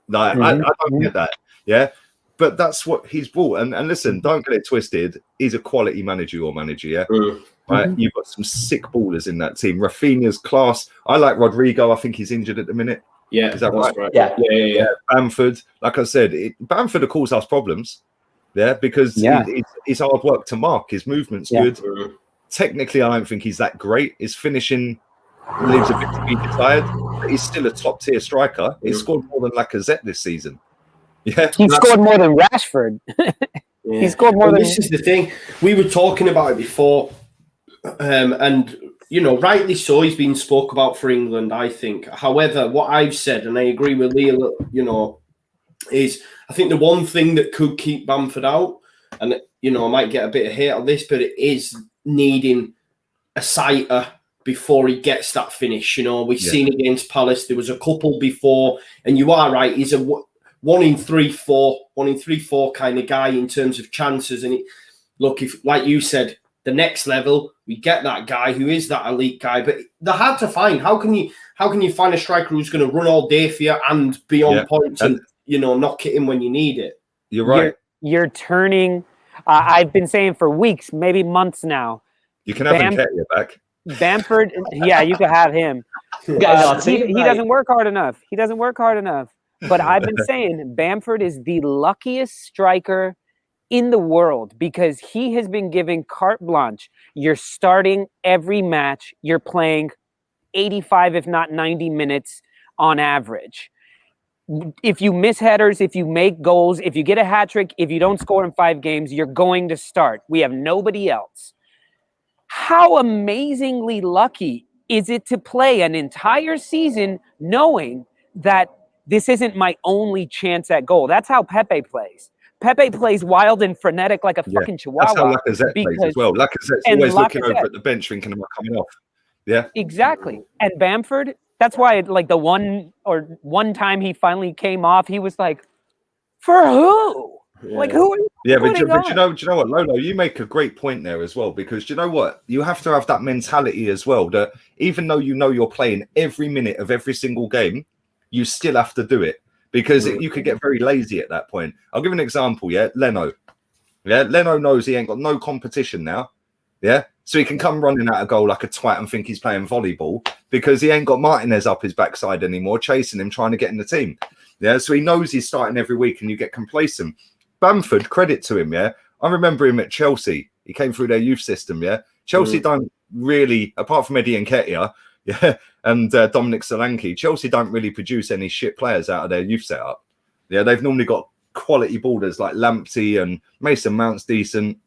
Like, I don't get that. Yeah. But that's what he's brought. And listen, don't get it twisted. He's a quality manager, your manager, yeah? Right? You've got some sick ballers in that team. Rafinha's class. I like Rodrigo. I think he's injured at the minute. Yeah. Is that right? Yeah. Bamford, like I said, Bamford will cause us problems. Yeah, because it's hard work to mark. His movement's good. Technically, I don't think he's that great. His finishing leaves a bit to be desired, but he's still a top-tier striker. He scored more than Lacazette this season. Yeah, he scored more than Rashford. He scored more than. This is the thing. We were talking about it before, and you know, rightly so, he's been spoke about for England, I think. However, what I've said, and I agree with Leo, you know, is I think the one thing that could keep Bamford out, and you know, I might get a bit of hate on this, but it is needing a sighter before he gets that finish. You know, we've seen against Palace, there was a couple before, and you are right, he's a 1 in 3-4 kind of guy in terms of chances. And look, if like you said, the next level, we get that guy who is that elite guy, but they're hard to find. How can you find a striker who's going to run all day for you and be on points and you know, knock it in when you need it? You're right. You're turning. I've been saying for weeks, maybe months now. You can have Nketiah back. Bamford, yeah, you can have him. He doesn't work hard enough. But I've been saying Bamford is the luckiest striker in the world because he has been given carte blanche. You're starting every match. You're playing 85, if not 90 minutes on average. If you miss headers, if you make goals, if you get a hat trick, if you don't score in 5 games, you're going to start. We have nobody else. How amazingly lucky is it to play an entire season knowing that this isn't my only chance at goal? That's how Pepe plays. Pepe plays wild and frenetic like a fucking chihuahua. That's how Lacazette plays as well. Lacazette's always looking over at the bench thinking, am I coming off? Yeah. Exactly. And Bamford, that's why like the one time he finally came off, he was like, for who? Yeah. Like who are you? Yeah, but you know what, Lolo, you make a great point there as well, because you know what? You have to have that mentality as well, that even though you know you're playing every minute of every single game, you still have to do it, because you could get very lazy at that point. I'll give an example, Leno. Leno knows he ain't got no competition now, so he can come running out a goal like a twat and think he's playing volleyball because he ain't got Martinez up his backside anymore, chasing him, trying to get in the team. So he knows he's starting every week and you get complacent. Bamford, credit to him, I remember him at Chelsea. He came through their youth system, Chelsea don't really, apart from Eddie Nketiah, and Dominic Solanke, Chelsea don't really produce any shit players out of their youth setup. They've normally got quality ballers like Lamptey and Mason Mount's decent.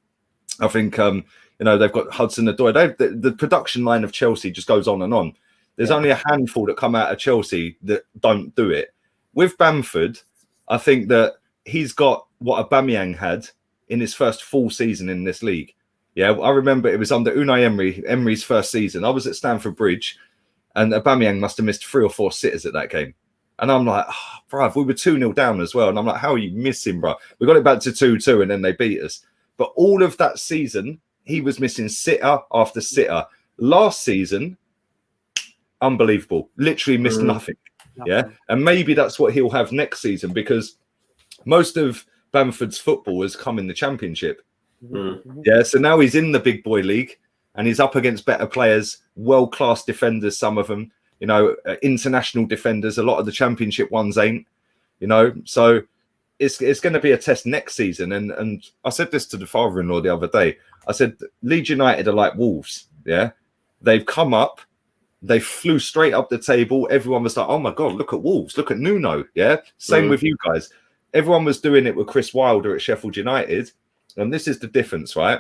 I think, they've got Hudson-Odoi. The production line of Chelsea just goes on and on. There's only a handful that come out of Chelsea that don't do it. With Bamford, I think that he's got what Aubameyang had in his first full season in this league. I remember it was under Unai Emery's first season. I was at Stamford Bridge and Aubameyang must have missed 3 or 4 sitters at that game. And I'm like, bruv, we were 2-0 down as well. And I'm like, how are you missing, bro? We got it back to 2-2 and then they beat us. But all of that season, he was missing sitter after sitter. Last season, unbelievable. Literally missed nothing. And maybe that's what he'll have next season, because most of Bamford's football has come in the Championship. So now he's in the big boy league and he's up against better players, world-class defenders, some of them, international defenders. A lot of the Championship ones ain't, so it's going to be a test next season. And I said this to the father-in-law the other day. I said, Leeds United are like Wolves. They've come up, they flew straight up the table. Everyone was like, oh my God, look at Wolves, look at Nuno. Same with you guys. Everyone was doing it with Chris Wilder at Sheffield United. And this is the difference, right?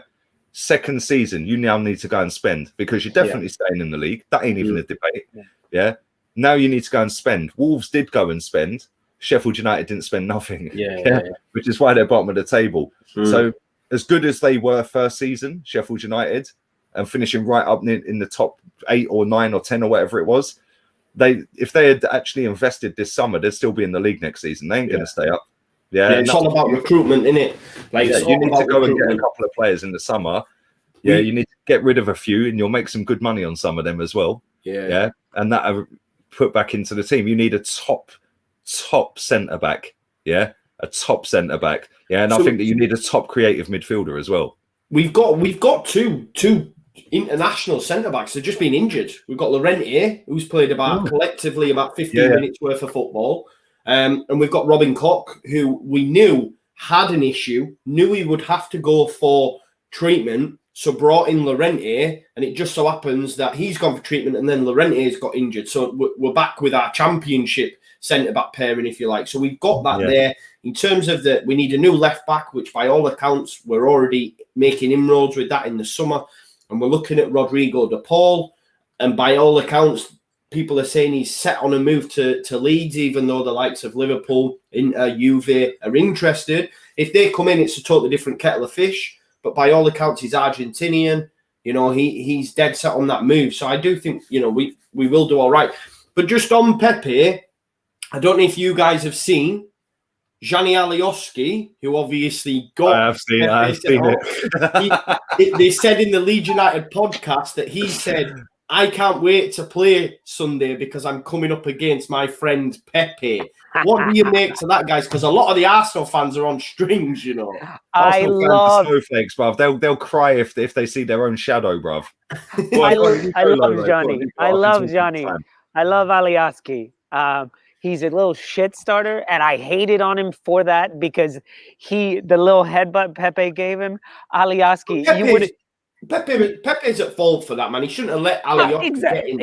Second season, you now need to go and spend, because you're definitely staying in the league. That ain't even a debate. Now you need to go and spend. Wolves did go and spend. Sheffield United didn't spend nothing. Which is why they're bottom of the table. So as good as they were first season, Sheffield United, and finishing right up in the top 8 or 9 or 10 or whatever it was, if they had actually invested this summer, they'd still be in the league next season. They ain't going to stay up. It's all about recruitment, isn't it? Like, you need to go and get a couple of players in the summer. You need to get rid of a few, and you'll make some good money on some of them as well. Yeah, and that are put back into the team. You need a top centre back. Yeah, a top centre back. Yeah, and I think that you need a top creative midfielder as well. We've got two international centre backs. They've just been injured. We've got Llorente, who's played collectively about 15 minutes worth of football, and we've got Robin Koch, who we knew had an issue, knew he would have to go for treatment, so brought in Llorente, and it just so happens that he's gone for treatment and then Llorente's got injured. So we're back with our championship centre-back pairing, if you like. So we've got that there. In terms of we need a new left-back, which by all accounts, we're already making inroads with that in the summer. And we're looking at Rodrigo de Paul. And by all accounts, people are saying he's set on a move to Leeds, even though the likes of Liverpool, Juve are interested. If they come in, it's a totally different kettle of fish. But by all accounts, he's Argentinian. You know, he's dead set on that move. So I do think, you know, we will do all right. But just on Pepe, I don't know if you guys have seen Gianni Alioski, who obviously got... I've seen it. They said in the Leeds United podcast that he said, I can't wait to play Sunday because I'm coming up against my friend Pepe. What do you make to that, guys? Because a lot of the Arsenal fans are on strings, you know. Arsenal fans are snowflakes, bruv. They'll cry if they see their own shadow, bruv. I love Johnny. I love Johnny. I love Alioski. He's a little shit starter, and I hated on him for that because the little headbutt Pepe gave him. Alioski, Pepe's at fault for that, man. He shouldn't have let Alioski get in.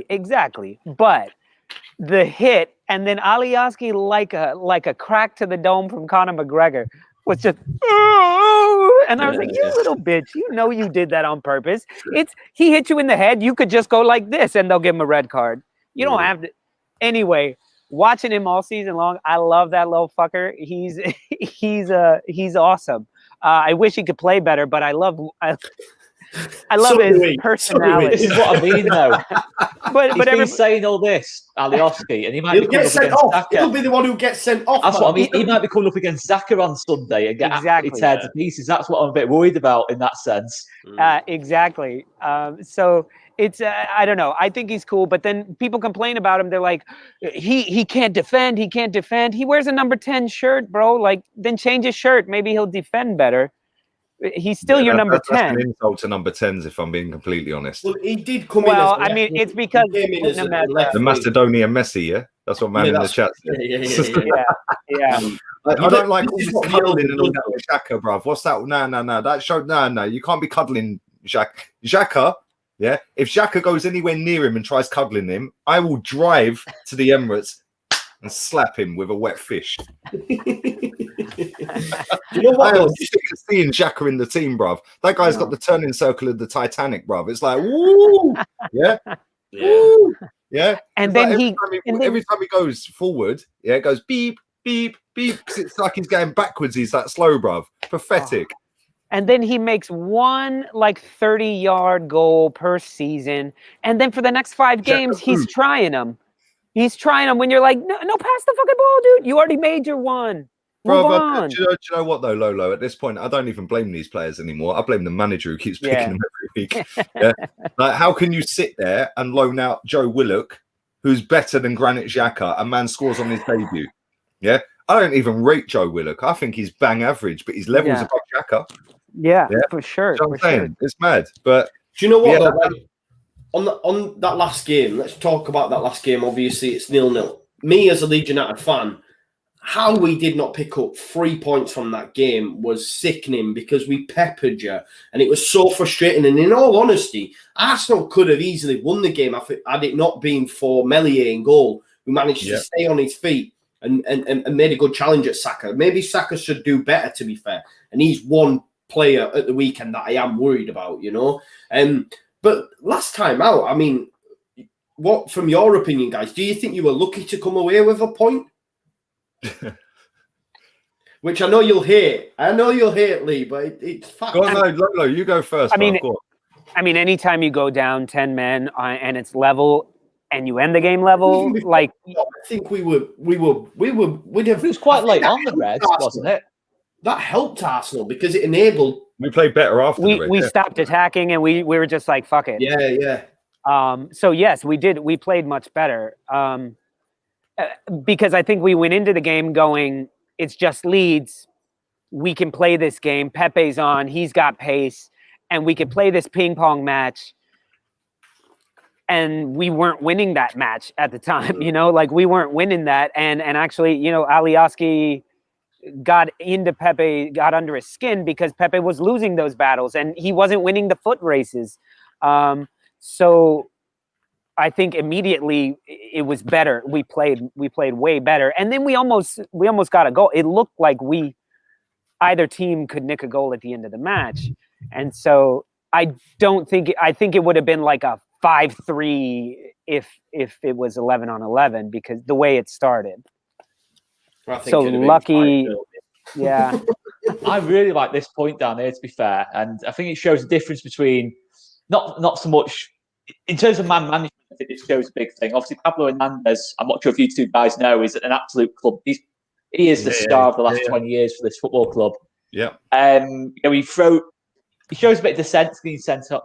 Exactly. But the hit, and then Alioski like a crack to the dome from Conor McGregor was just, and I was like, you little bitch, you know you did that on purpose. He hit you in the head. You could just go like this, and they'll give him a red card. You don't have to. Anyway, watching him all season long, I love that little fucker. He's awesome. I wish he could play better, but I love his personality. This is what I mean, though. but everybody's saying all this, Alioski, and he might get sent off. He'll be the one who gets sent off. That's what I mean. He might be coming up against Xhaka on Sunday and get absolutely teared to pieces. That's what I'm a bit worried about in that sense. Exactly. So it's I don't know. I think he's cool, but then people complain about him. They're like, he can't defend. He can't defend. He wears a number 10 shirt, bro. Like, then change his shirt. Maybe he'll defend better. He's still your number 10. That's an insult to number 10s, if I'm being completely honest. Well, he did come in. Well, I mean, it's because the Macedonian Messi, yeah? That's what man in the chat said. Yeah. I don't like all this cuddling and all that with Xhaka, bruv. What's that? No. That show, no. You can't be cuddling Xhaka. Yeah? If Xhaka goes anywhere near him and tries cuddling him, I will drive to the Emirates and slap him with a wet fish. You know what? I was sick of seeing Xhaka in the team, bruv. That guy's got the turning circle of the Titanic, bruv. It's like, woo! Yeah? Woo! Yeah? And it's then like every time he goes forward, it goes beep, beep, beep. It's like he's going backwards. He's that slow, bruv. Pathetic. And then he makes one 30-yard goal per season. And then for the next 5 games, he's trying them. He's trying them when you're like, no, pass the fucking ball, dude. You already made your one. Move on. Do you know what, though, Lolo? At this point, I don't even blame these players anymore. I blame the manager who keeps picking them every week. Yeah? Like, how can you sit there and loan out Joe Willock, who's better than Granit Xhaka, and man scores on his debut? Yeah? I don't even rate Joe Willock. I think he's bang average, but his level's above Xhaka. Yeah, for sure. You know what I'm saying? It's mad. But do you know what, though? On that last game, let's talk about that last game. Obviously, it's 0-0. Me, as a Leeds United fan, how we did not pick up 3 points from that game was sickening because we peppered you, and it was so frustrating. And in all honesty, Arsenal could have easily won the game had it not been for Meslier in goal, who managed to stay on his feet and made a good challenge at Saka. Maybe Saka should do better, to be fair. And he's one player at the weekend that I am worried about, you know. But last time out, I mean, what, from your opinion, guys, do you think you were lucky to come away with a point? Which I know you'll hate. Lee, but it's fact. Go on, Lolo, you go first. I mean, anytime you go down 10 men and it's level and you end the game level, like I think we'd have. It was quite late on the Reds, wasn't it? That helped Arsenal because it enabled. We played better after. We stopped attacking and we were just like, fuck it. Yeah. So yes, we did. We played much better because I think we went into the game going, it's just Leeds. We can play this game. Pepe's on. He's got pace, and we could play this ping pong match. And we weren't winning that match at the time, you know, like we weren't winning that. And actually, you know, Alioski got into Pepe, got under his skin because Pepe was losing those battles and he wasn't winning the foot races. So I think immediately it was better. We played way better. And then we almost got a goal. It looked like either team could nick a goal at the end of the match. And so I think it would have been like a 5-3 if it was 11-on-11 because the way it started. So lucky, yeah. I really like this point down here, to be fair, and I think it shows the difference between not so much in terms of man management. I think it shows a big thing. Obviously, Pablo Hernandez, I'm not sure if you two guys know, is an absolute club. He is the star of the last 20 years for this football club. Yeah. You know, he shows a bit of dissent to being to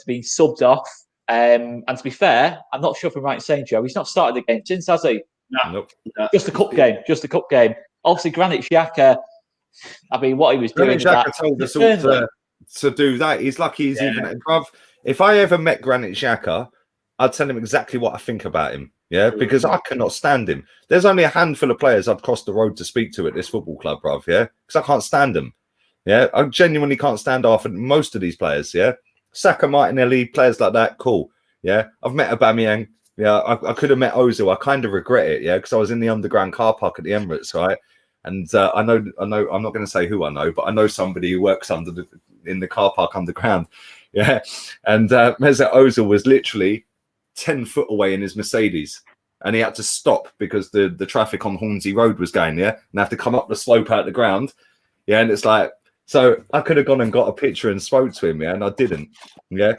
being subbed off. And to be fair, I'm not sure if I'm right in saying, Joe, he's not started the game since, has he? No. Just a cup game. Obviously, Granit Xhaka, I mean, what he was doing. Granit Xhaka told us all to do that. He's lucky he's even. If I ever met Granit Xhaka, I'd tell him exactly what I think about him. Yeah, because I cannot stand him. There's only a handful of players I'd cross the road to speak to at this football club, bruv. Yeah, because I can't stand them. Yeah, I genuinely can't stand half of most of these players. Yeah, Saka, Martinelli, players like that, cool. Yeah, I've met Aubameyang. Yeah, I could have met Ozil. I kind of regret it. Yeah, because I was in the underground car park at the Emirates, right? And I know. I'm not going to say who I know, but I know somebody who works in the car park underground. Yeah, and Mesut Ozil was literally 10 foot away in his Mercedes, and he had to stop because the traffic on Hornsey Road was going. Yeah, and have to come up the slope out the ground. Yeah, and it's like. So I could have gone and got a picture and spoke to him, yeah, and I didn't. Yeah,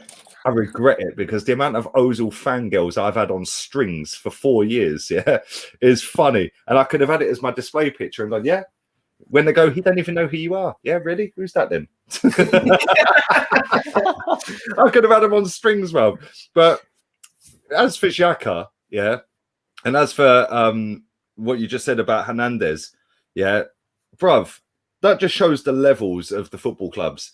I regret it because the amount of Ozil fangirls I've had on strings for 4 years, yeah, is funny. And I could have had it as my display picture and gone, yeah. When they go, he don't even know who you are. Yeah, really? Who's that then? I could have had him on strings, well. But as for Xhaka, yeah, and as for what you just said about Hernandez, yeah, bruv. That just shows the levels of the football clubs.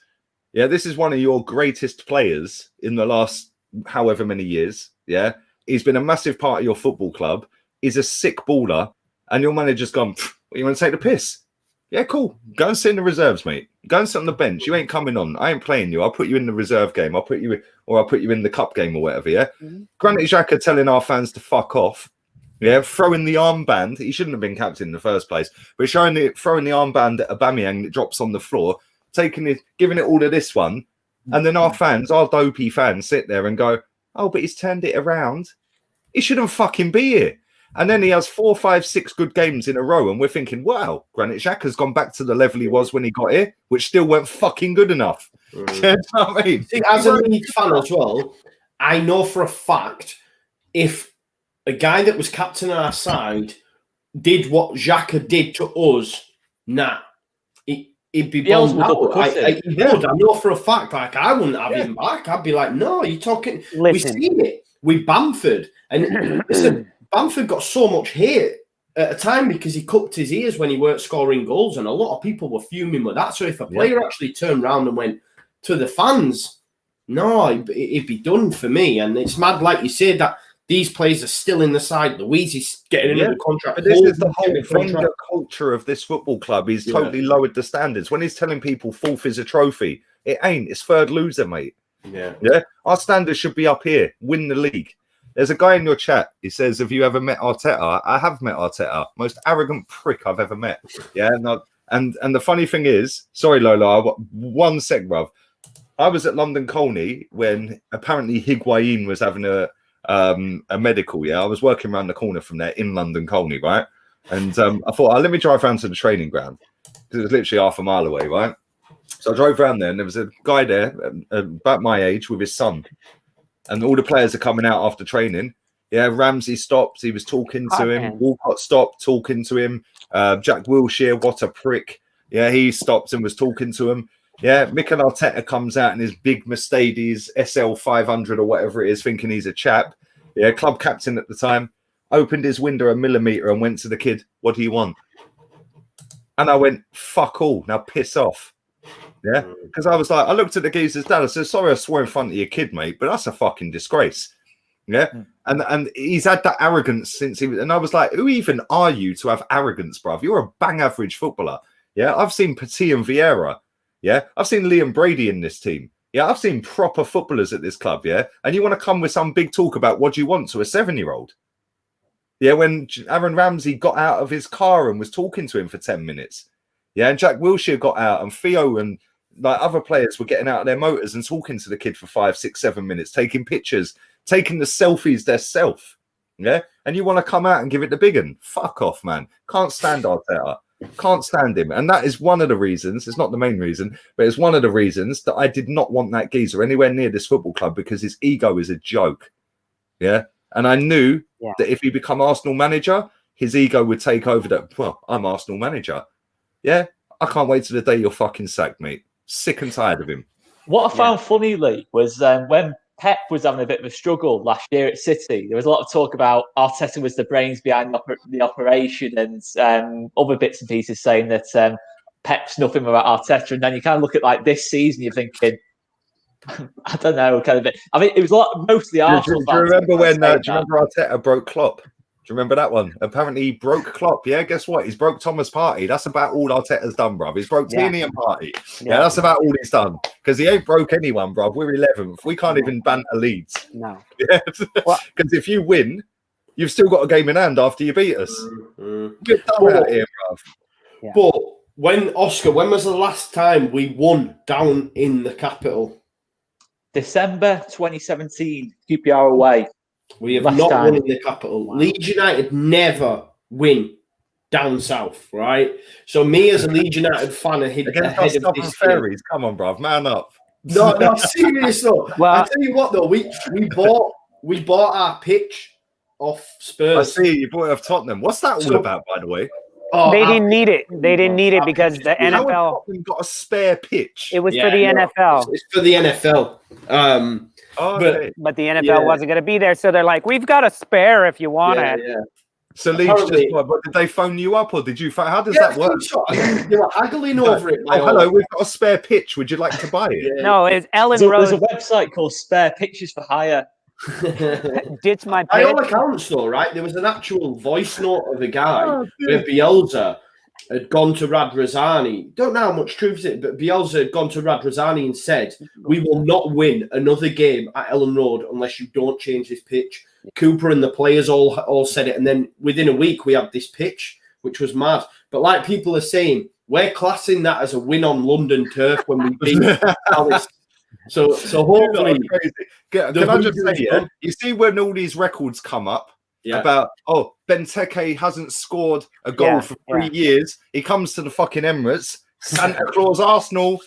Yeah, this is one of your greatest players in the last however many years. Yeah, he's been a massive part of your football club. He's a sick baller, and your manager's gone, you want to take the piss? Yeah, cool. Go and sit in the reserves, mate. Go and sit on the bench. You ain't coming on. I ain't playing you. I'll put you in the reserve game. I'll put you in the cup game or whatever, yeah? Mm-hmm. Granit Xhaka telling our fans to fuck off. Yeah, throwing the armband. He shouldn't have been captain in the first place. But throwing the armband at Aubameyang that drops on the floor, giving it all to this one, and then our dopey fans, sit there and go, "Oh, but he's turned it around. He shouldn't fucking be here." And then he has 4, 5, 6 good games in a row, and we're thinking, "Wow, Granit Xhaka's gone back to the level he was when he got here, which still weren't fucking good enough." You know what I mean? See, as a Leeds fan as well, I know for a fact if a guy that was captain on our side did what Xhaka did to us, he'd be bummed out. I know for a fact. Like, I wouldn't have him back. I'd be like, no, you're talking. We've seen it with Bamford. And listen, Bamford got so much hate at a time because he cupped his ears when he weren't scoring goals. And a lot of people were fuming with that. So if a player actually turned around and went to the fans, no, it'd be done for me. And it's mad, like you said, that these players are still in the side. Luis is getting into the contract. But this is the whole vendor culture of this football club. He's totally lowered the standards. When he's telling people fourth is a trophy, it ain't. It's third loser, mate. Yeah. Our standards should be up here. Win the league. There's a guy in your chat. He says, "Have you ever met Arteta?" I have met Arteta. Most arrogant prick I've ever met. Yeah. And the funny thing is, sorry, Lola, 1 sec, bruv. I was at London Colney when apparently Higuain was having a medical. Yeah, I was working around the corner from there in London Colney, right? And I thought, let me drive around to the training ground because it was literally half a mile away, right? So I drove around there, and there was a guy there about my age with his son, and all the players are coming out after training. Yeah, Ramsey stopped. He was talking to him. Walcott stopped, talking to him. Jack Wilshere, what a prick. Yeah, he stopped and was talking to him. Yeah, Mikel Arteta comes out in his big Mercedes SL 500 or whatever it is, thinking he's a chap. Yeah, club captain at the time, opened his window a millimetre and went to the kid, "What do you want?" And I went, "Fuck all, now piss off." Yeah, because I was like, I looked at the geezer's dad, I said, "Sorry I swore in front of your kid, mate, but that's a fucking disgrace." Yeah, and he's had that arrogance since he was, and I was like, "Who even are you to have arrogance, bruv? You're a bang average footballer." Yeah, I've seen Petit and Vieira. Yeah, I've seen Liam Brady in this team. Yeah, I've seen proper footballers at this club. Yeah, and you want to come with some big talk about what you want to a 7-year-old? Yeah, when Aaron Ramsey got out of his car and was talking to him for 10 minutes. Yeah, and Jack Wilshere got out, and Theo and like other players were getting out of their motors and talking to the kid for 5, 6, 7 minutes, taking pictures, taking the selfies themselves. Yeah, and you want to come out and give it the big one? Fuck off, man. Can't stand Arteta. Can't stand him. And that is one of the reasons, it's not the main reason, but it's one of the reasons that I did not want that geezer anywhere near this football club, because his ego is a joke. Yeah. And I knew that if he become Arsenal manager, his ego would take over that, well, I'm Arsenal manager. Yeah. I can't wait till the day you're fucking sacked, mate. Sick and tired of him. What I found funny, Lee, was when Pep was having a bit of a struggle last year at City, there was a lot of talk about Arteta was the brains behind the operation, and other bits and pieces saying that Pep's nothing about Arteta. And then you kind of look at like this season, you're thinking, I don't know, kind of bit. I mean, it was mostly Arsenal. Do you remember when? Do you remember Arteta broke Klopp? Do you remember that one? Apparently, he broke Klopp. Yeah, guess what? He's broke Thomas Partey. That's about all Arteta's done, bruv. He's broke Tierney and Partey. Yeah, that's about all he's done. Because he ain't broke anyone, bruv. We're 11th. We can't even banter Leeds. No. Yeah, because if you win, you've still got a game in hand after you beat us. Get done out here, bruv. Yeah. But when was the last time we won down in the capital? December 2017, QPR away. We have not won in the capital. Wow. Leeds United never win down south, right? So me as a Leeds United fan ahead of this Fairies, come on, bruv, man up. No, serious though. Well, I tell you what though, we bought our pitch off Spurs. I see you bought it off Tottenham. What's that all about, by the way? Oh, they didn't need it. They didn't need it because the NFL got a spare pitch. It was for the NFL. It's for the NFL. But the NFL wasn't going to be there, so they're like, "We've got a spare if you want it." Yeah. So Leeds just what, did they phone you up, or did you? How does that work? They were haggling over it. Oh, hello, we've got a spare pitch. Would you like to buy it? No, it's Ellen Rose. There's a website called Spare Pictures for Hire. Ditch my pitch. By all accounts, though, right? There was an actual voice note of a guy where Bielsa had gone to Radrazani. Don't know how much truth is it, but Bielsa had gone to Radrazani and said, "We will not win another game at Ellen Road unless you don't change this pitch." Cooper and the players all said it, and then within a week we had this pitch, which was mad. But like people are saying, we're classing that as a win on London turf when we beat Palace. So hopefully, can I just say, you see when all these records come up about, Benteke hasn't scored a goal for 3 years. He comes to the fucking Emirates. Santa Claus Arsenal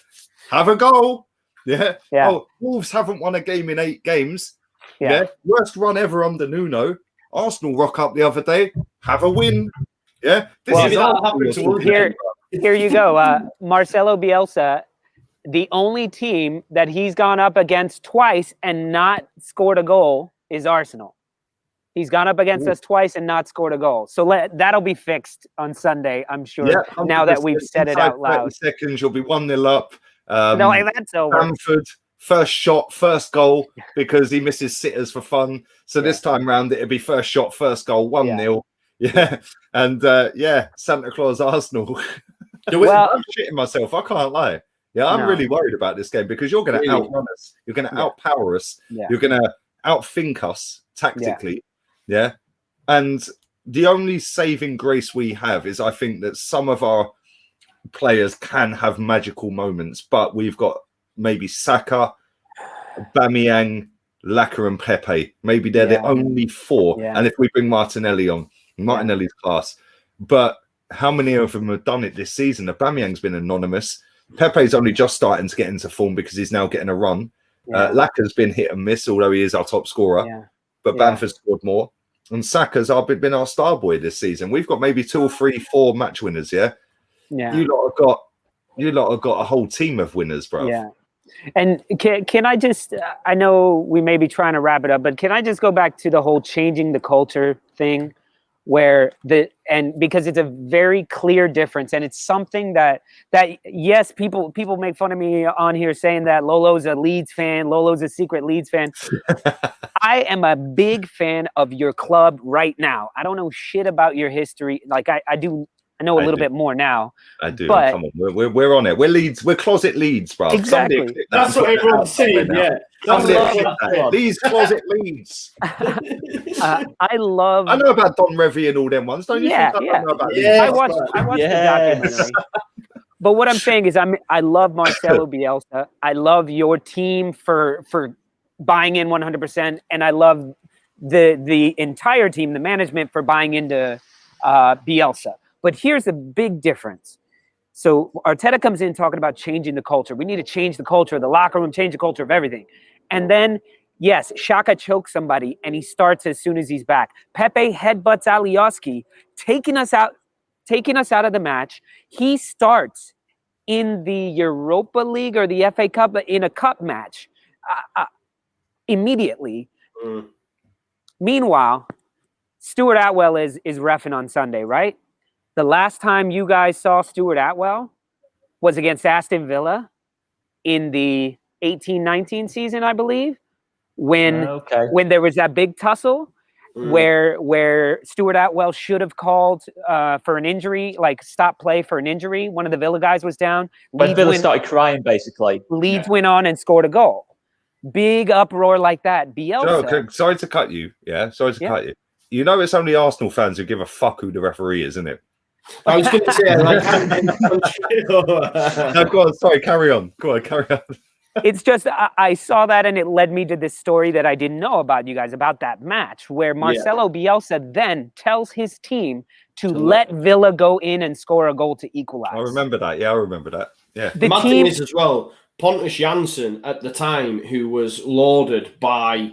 have a goal. Yeah. Oh, Wolves haven't won a game in 8 games. Yeah. Worst run ever under Nuno. Arsenal rock up the other day. Have a win. Yeah. Here you go. Marcelo Bielsa. The only team that he's gone up against twice and not scored a goal is Arsenal. He's gone up against us twice and not scored a goal. So that'll be fixed on Sunday, I'm sure. Yeah, now that we've said it out loud. 30 seconds, you'll be 1-0 up. No, that's over. Bamford, first shot, first goal, because he misses sitters for fun. So this time round, it'll be first shot, first goal, 1-0. Yeah. And Santa Claus Arsenal. I'm shitting myself. I can't lie. Yeah, I'm really worried about this game because you're going to outrun us. You're going to outpower us. Yeah. You're going to outthink us tactically. Yeah. And the only saving grace we have is I think that some of our players can have magical moments, but we've got maybe Saka, Aubameyang, Laka and Pepe. Maybe they're the only 4. Yeah. And if we bring Martinelli on, Martinelli's class. But how many of them have done it this season? Aubameyang's been anonymous. Pepe's only just starting to get into form because he's now getting a run. Laka's been hit and miss, although he is our top scorer. Yeah. But Bamford's scored more. And Saka's been our star boy this season. We've got maybe 2 or 3, 4 match winners, You lot have got You lot have got a whole team of winners, bro. Yeah. And can I just, I know we may be trying to wrap it up, but can I just go back to the whole changing the culture thing where because it's a very clear difference. And it's something that yes, people make fun of me on here saying that Lolo's a Leeds fan. Lolo's a secret Leeds fan. I am a big fan of your club right now. I don't know shit about your history. Like I do. I know a little bit more now. I do. But come on, we're on it. We're Leeds. We're closet Leeds, bro. Exactly. That's what everyone's saying. Yeah. These closet Leeds. I love. I know about Don Revy and all them ones. Don't you think I don't know about Leeds? I watched the documentary. But what I'm saying is, I love Marcelo Bielsa. I love your team for buying in 100%, and I love the entire team, the management, for buying into Bielsa. But here's the big difference. So Arteta comes in talking about changing the culture. We need to change the culture of the locker room, change the culture of everything. And then, yes, Xhaka chokes somebody, and he starts as soon as he's back. Pepe headbutts Alioski, taking us out of the match. He starts in the Europa League or the FA Cup in a cup match immediately. Meanwhile, Stuart Atwell is reffing on Sunday, right? The last time you guys saw Stuart Atwell was against Aston Villa in the 18-19 season, I believe, when there was that big tussle where Stuart Atwell should have called for an injury, like stop play for an injury. One of the Villa guys was down. When Villa started crying, basically. Leeds went on and scored a goal. Big uproar like that. Bielsa. Sorry to cut you. Yeah, sorry to cut you. You know it's only Arsenal fans who give a fuck who the referee is, isn't it? I was going to say, no, go on. Sorry, carry on. Go on, carry on. It's just I saw that, and it led me to this story that I didn't know about you guys about that match where Marcelo Bielsa then tells his team to let Villa go in and score a goal to equalize. I remember that. Yeah, I remember that. Yeah. The mad thing is as well, Pontus Jansson at the time, who was lauded by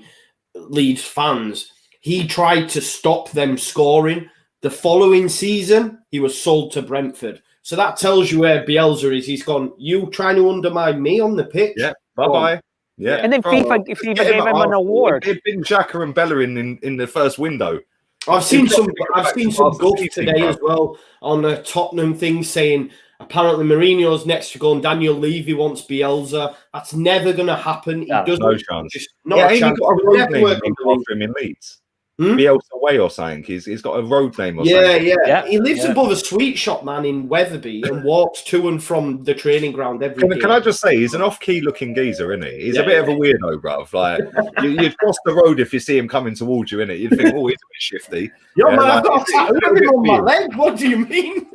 Leeds fans, he tried to stop them scoring. The following season, he was sold to Brentford. So that tells you where Bielsa is. He's gone, you trying to undermine me on the pitch? Yeah, bye-bye. Yeah. And then FIFA gave him an award. They've been Xhaka and Bellerin in the first window. I've seen some guff today as well on the Tottenham thing saying apparently Mourinho's next to go and Daniel Levy wants Bielsa. That's never going to happen. He doesn't. No chance. Not a chance. He's got a road name after him in Leeds. Bielsa Way or something. He's got a road name or something. Yeah. He lives above a sweet shop, man, in Weatherby and walks to and from the training ground every day. Can I just say, he's an off-key looking geezer, isn't he? He's a bit of a weirdo, bruv. Like, you'd cross the road if you see him coming towards you, innit? You'd think, oh, he's a bit shifty. Yo, man, I've got a tattoo on my leg. What do you mean?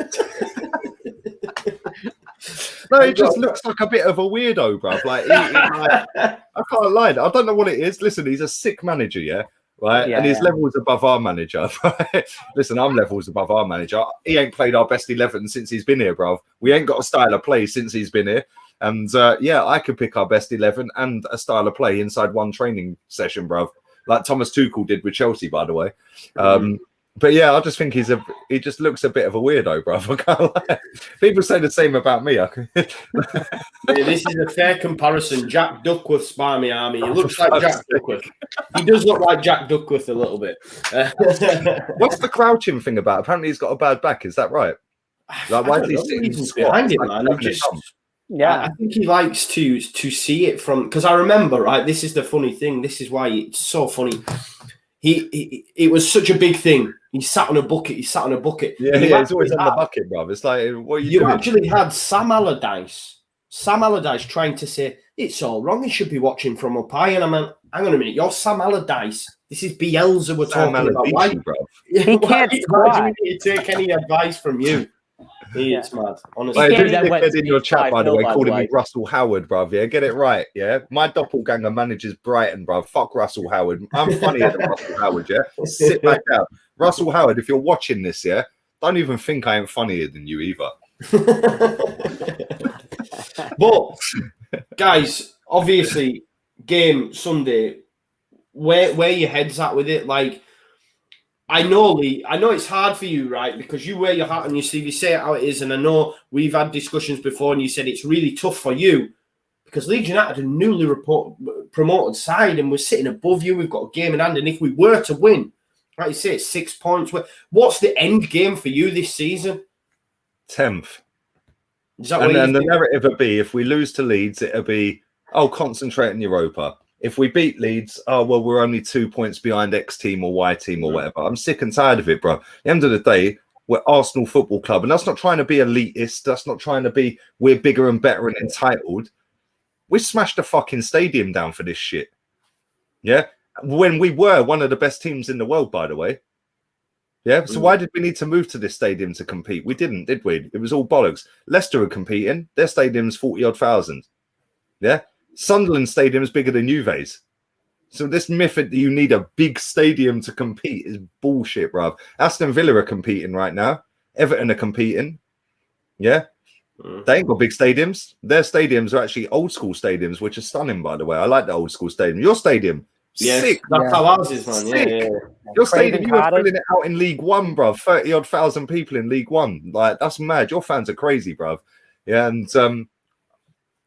No, he just looks like a bit of a weirdo, bruv. Like, I can't lie. I don't know what it is. Listen, he's a sick manager, yeah? Right, and his levels above our manager. Right? Listen, I'm levels above our manager. He ain't played our best 11 since he's been here, bruv. We ain't got a style of play since he's been here. And I could pick our best 11 and a style of play inside one training session, bruv. Like Thomas Tuchel did with Chelsea, by the way. But yeah, I just think he just looks a bit of a weirdo, bruv. I can't lie. People say the same about me. This is a fair comparison. Jack Duckworth's Barmy Army. He looks like Jack Duckworth. He does look like Jack Duckworth a little bit. What's the crouching thing about? Apparently he's got a bad back. Is that right? Like, why is he sitting behind it, man? I think he likes to see it from, because I remember, right, this is the funny thing. This is why it's so funny. It was such a big thing. He sat on a bucket. Yeah, he's always on the bucket, bruv. It's like, what are you doing? You actually had Sam Allardyce trying to say, it's all wrong. He should be watching from up high. And I meant, hang on a minute. You're Sam Allardyce. This is Bielsa we're talking about. Why, he can't why do we need to take any advice from you? It's mad, honestly. Wait, in your chat, by the way, calling me Russell Howard, bruv. Yeah, get it right. Yeah, my doppelganger manages Brighton, bruv. Fuck Russell Howard. I'm funnier than Russell Howard. Yeah, sit back down, Russell Howard. If you're watching this, yeah, don't even think I am funnier than you either. But guys, obviously, game Sunday. Where your head's at with it? Like, I know, Lee. I know it's hard for you, right? Because you wear your heart on your sleeve. You say it how it is, and I know we've had discussions before, and you said it's really tough for you because Leeds United are a newly promoted side, and we're sitting above you. We've got a game in hand, and if we were to win, like you say, it's 6 points. What's the end game for you this season? 10th. Is that and then the narrative would be, if we lose to Leeds, it'll be, oh, concentrate in Europa. If we beat Leeds, oh, well, we're only 2 points behind X team or Y team or whatever. I'm sick and tired of it, bro. At the end of the day, we're Arsenal Football Club. And that's not trying to be elitist. That's not trying to be, we're bigger and better and entitled. We smashed the fucking stadium down for this shit. Yeah? When we were one of the best teams in the world, by the way. Yeah, so why did we need to move to this stadium to compete? We didn't, did we? It was all bollocks. Leicester are competing. Their stadium's 40-odd thousand. Yeah? Sunderland Stadium's bigger than Juve's. So this myth that you need a big stadium to compete is bullshit, bruv. Aston Villa are competing right now. Everton are competing. Yeah? They ain't got big stadiums. Their stadiums are actually old-school stadiums, which are stunning, by the way. I like the old-school stadium. Your stadium, sick. That's how ours is, man. Sick. Yeah. Your stadium, you were filling it out in League One, bruv. 30-odd thousand people in League One. Like, that's mad. Your fans are crazy, bruv. Yeah, and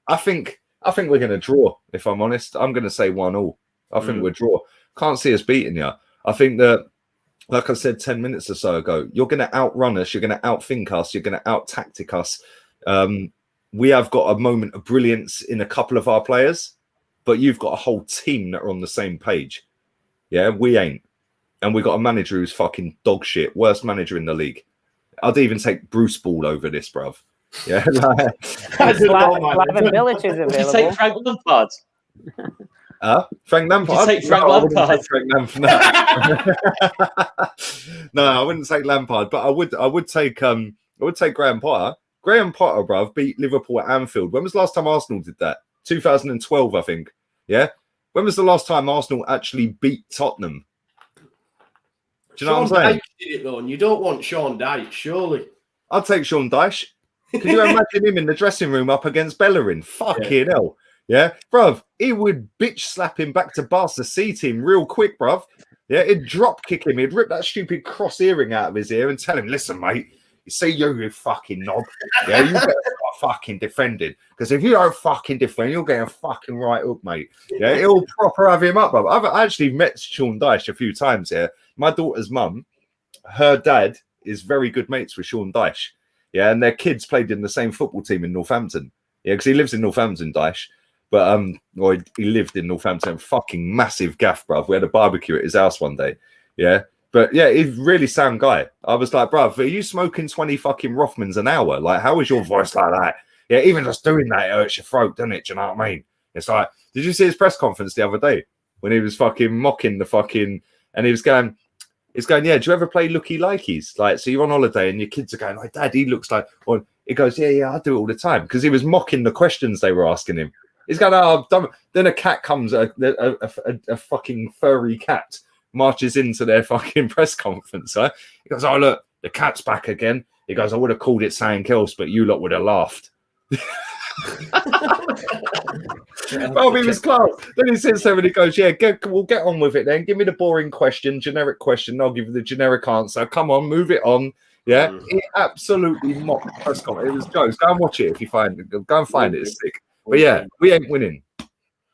I think we're going to draw, if I'm honest. I'm going to say 1-1. I think we'll draw. Can't see us beating you. I think that, like I said 10 minutes or so ago, you're going to outrun us. You're going to outthink us. You're going to out-tactic us. We have got a moment of brilliance in a couple of our players, but you've got a whole team that are on the same page. Yeah, we ain't. And we got a manager who's fucking dog shit. Worst manager in the league. I'd even take Bruce Ball over this, bruv. Yeah. Slaven Bilic is available. Did you take Frank Lampard? Frank Lampard? Did you take Frank Lampard? Frank Lampard. No, I wouldn't take Lampard, but I would take Graham Potter. Graham Potter, bruv, beat Liverpool at Anfield. When was the last time Arsenal did that? 2012, I think. Yeah. When was the last time Arsenal actually beat Tottenham? Do you know what I'm saying? Dyche did it though, and you don't want Sean Dyche, surely. I'd take Sean Dyche. Could you imagine him in the dressing room up against Bellerin? Fucking hell. Yeah, bruv, he would bitch slap him back to Barca C team real quick, bruv. Yeah, he'd drop kick him. He'd rip that stupid cross earring out of his ear and tell him, listen, mate, you see you fucking knob. Yeah, you better start fucking defending. Because if you don't fucking defend, you'll get a fucking right hook, mate. Yeah, he'll proper have him up, bruv. I've actually met Sean Dyche a few times here. My daughter's mum, her dad is very good mates with Sean Dyche. Yeah, and their kids played in the same football team in Northampton. Yeah, because he lives in Northampton, Dyche. But or he lived in Northampton. Fucking massive gaff, bruv. We had a barbecue at his house one day. Yeah. But yeah, he's a really sound guy. I was like, bruv, are you smoking 20 fucking Rothmans an hour? Like, how is your voice like that? Yeah, even just doing that, it hurts your throat, doesn't it? Do you know what I mean? It's like, did you see his press conference the other day when he was fucking mocking the fucking, and he was going, yeah, do you ever play looky likeys? Like, so you're on holiday and your kids are going, like, Dad, he looks like, or he goes, yeah, I do it all the time. Because he was mocking the questions they were asking him. He's going, oh, dumb. Then a cat comes, a fucking furry cat marches into their fucking press conference. Huh? He goes, oh, look, the cat's back again. He goes, I would have called it something else, but you lot would have laughed. Well, he was close. Then he sits there and he goes, yeah, we'll get on with it then. Give me the boring question, generic question. I'll give you the generic answer. Come on, move it on. Yeah, he absolutely mocked the press conference. It was jokes. Go and watch it if you find it. Go and find it. It's sick. But yeah, we ain't winning.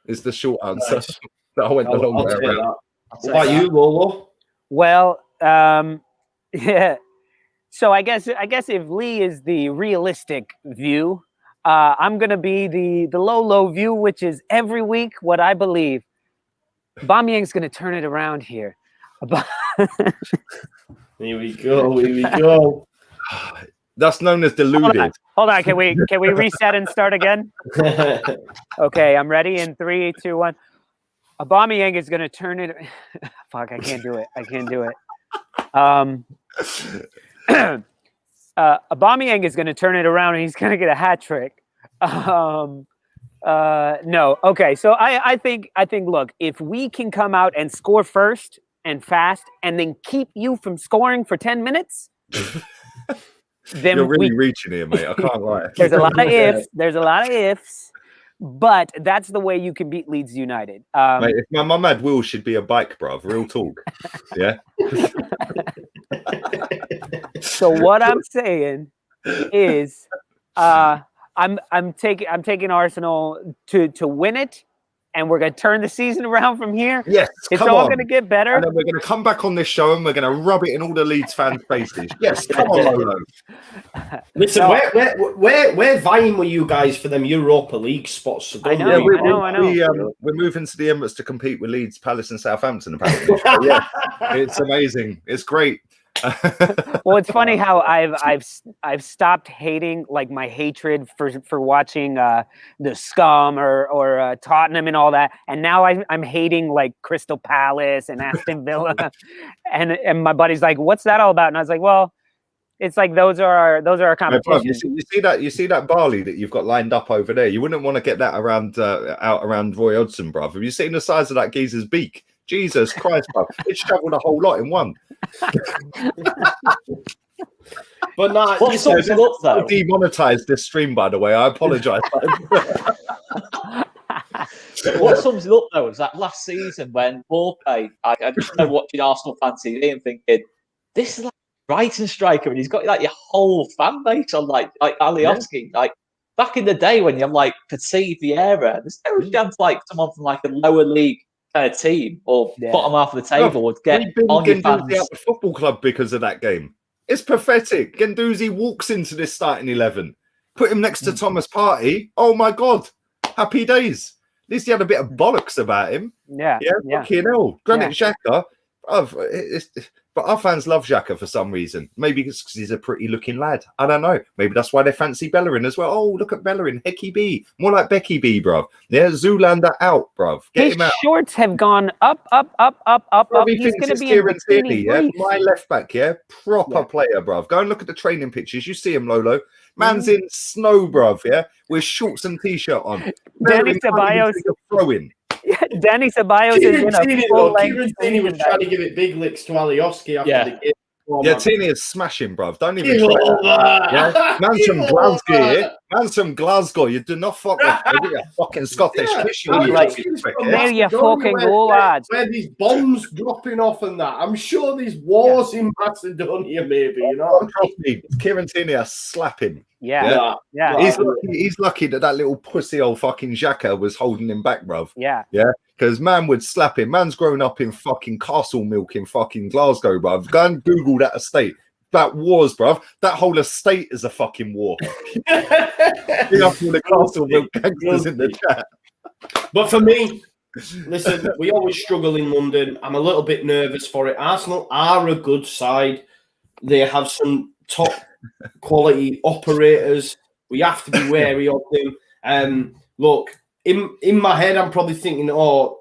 Is the short answer. Nice. That I went the long way around. What about you, Lolo? Well, yeah. So I guess if Lee is the realistic view, I'm gonna be the low view, which is every week what I believe. Aubameyang's gonna turn it around here. Here we go. That's known as deluded. Hold on. Can we reset and start again? Okay, I'm ready in 3, 2, 1. Aubameyang is gonna turn it. Fuck, I can't do it. Aubameyang is gonna turn it around and he's gonna get a hat trick. No. Okay, so I think look, if we can come out and score first and fast and then keep you from scoring for 10 minutes, then you're really reaching here, mate. I can't lie. There's a lot of ifs. but that's the way you can beat Leeds United. Mate, if my mum had wheels, she'd be a bike, bruv. Real talk. Yeah. So what I'm saying is, I'm taking Arsenal to win it, and we're gonna turn the season around from here. Yes, it's come all on. gonna get better. And then we're gonna come back on this show and we're gonna rub it in all the Leeds fans' faces. Yes, come on, Lolo. Listen, where vying were you guys for them Europa League spots? So I know. We're moving to the Emirates to compete with Leeds, Palace, and Southampton. Apparently, so, yeah, it's amazing. It's great. Well, it's funny how I've stopped hating, like, my hatred for watching the scum or Tottenham and all that, and now I'm hating like Crystal Palace and Aston Villa, and my buddy's like, "What's that all about?" And I was like, "Well, it's like those are our competition." You see that barley that you've got lined up over there. You wouldn't want to get that around out around Roy Hodgson, bruv. Have you seen the size of that geezer's beak? Jesus Christ, bruv. It's travelled a whole lot in one. But no, what sums it up though? Demonetized this stream, by the way. I apologize. What sums it up though is that last season when Morpay, I just remember watching Arsenal fan TV and thinking, this is like a Brighton striker, and he's got like your whole fan base on like Alioski. Yeah. Like back in the day when you're like Petit, Vieira, there's no chance like someone from like a lower league kind of team or bottom half of the table would get on your fans. Out the football club because of that game. It's pathetic. Guendouzi walks into this starting 11. Put him next to Thomas Partey. Oh my God. Happy days. At least he had a bit of bollocks about him. Yeah. Fucking hell. Granit Xhaka. But our fans love Xhaka for some reason. Maybe it's because he's a pretty looking lad. I don't know. Maybe that's why they fancy Bellerin as well. Oh, look at Bellerin. Hecky B. More like Becky B, bruv. Yeah, Zoolander out, bruv. Get him out. His shorts have gone up. He's going to be in Tierney, yeah? My left back, yeah? Proper player, bruv. Go and look at the training pictures. You see him, Lolo. Man's in snow, bruv, yeah? With shorts and T-shirt on. Danny Ceballos. Throwing. Danny Ceballos is in a full-length. Tierney was trying to give it big licks to Alioski after the game. Yeah, Tierney is smashing, bruv. Don't even try that. Yeah? Man's from Glasgow, yeah? Man's from Glasgow. You do not fuck with you fucking Scottish. There you fucking go, lads. Where these bombs dropping off and that. I'm sure there's wars in Macedonia, maybe, you know? Trust me, Kieran Tierney are slapping. Yeah. He's lucky that little pussy old fucking Xhaka was holding him back, bruv. Yeah. Because man would slap him. Man's grown up in fucking Castle Milk in fucking Glasgow, bruv. Go and Google that estate. That wars, bruv. That whole estate is a fucking war. You have all the Castle Milk gangsters in the chat. But for me, listen, we always struggle in London. I'm a little bit nervous for it. Arsenal are a good side. They have some top quality operators. We have to be wary of them. Look, in my head, I'm probably thinking, point.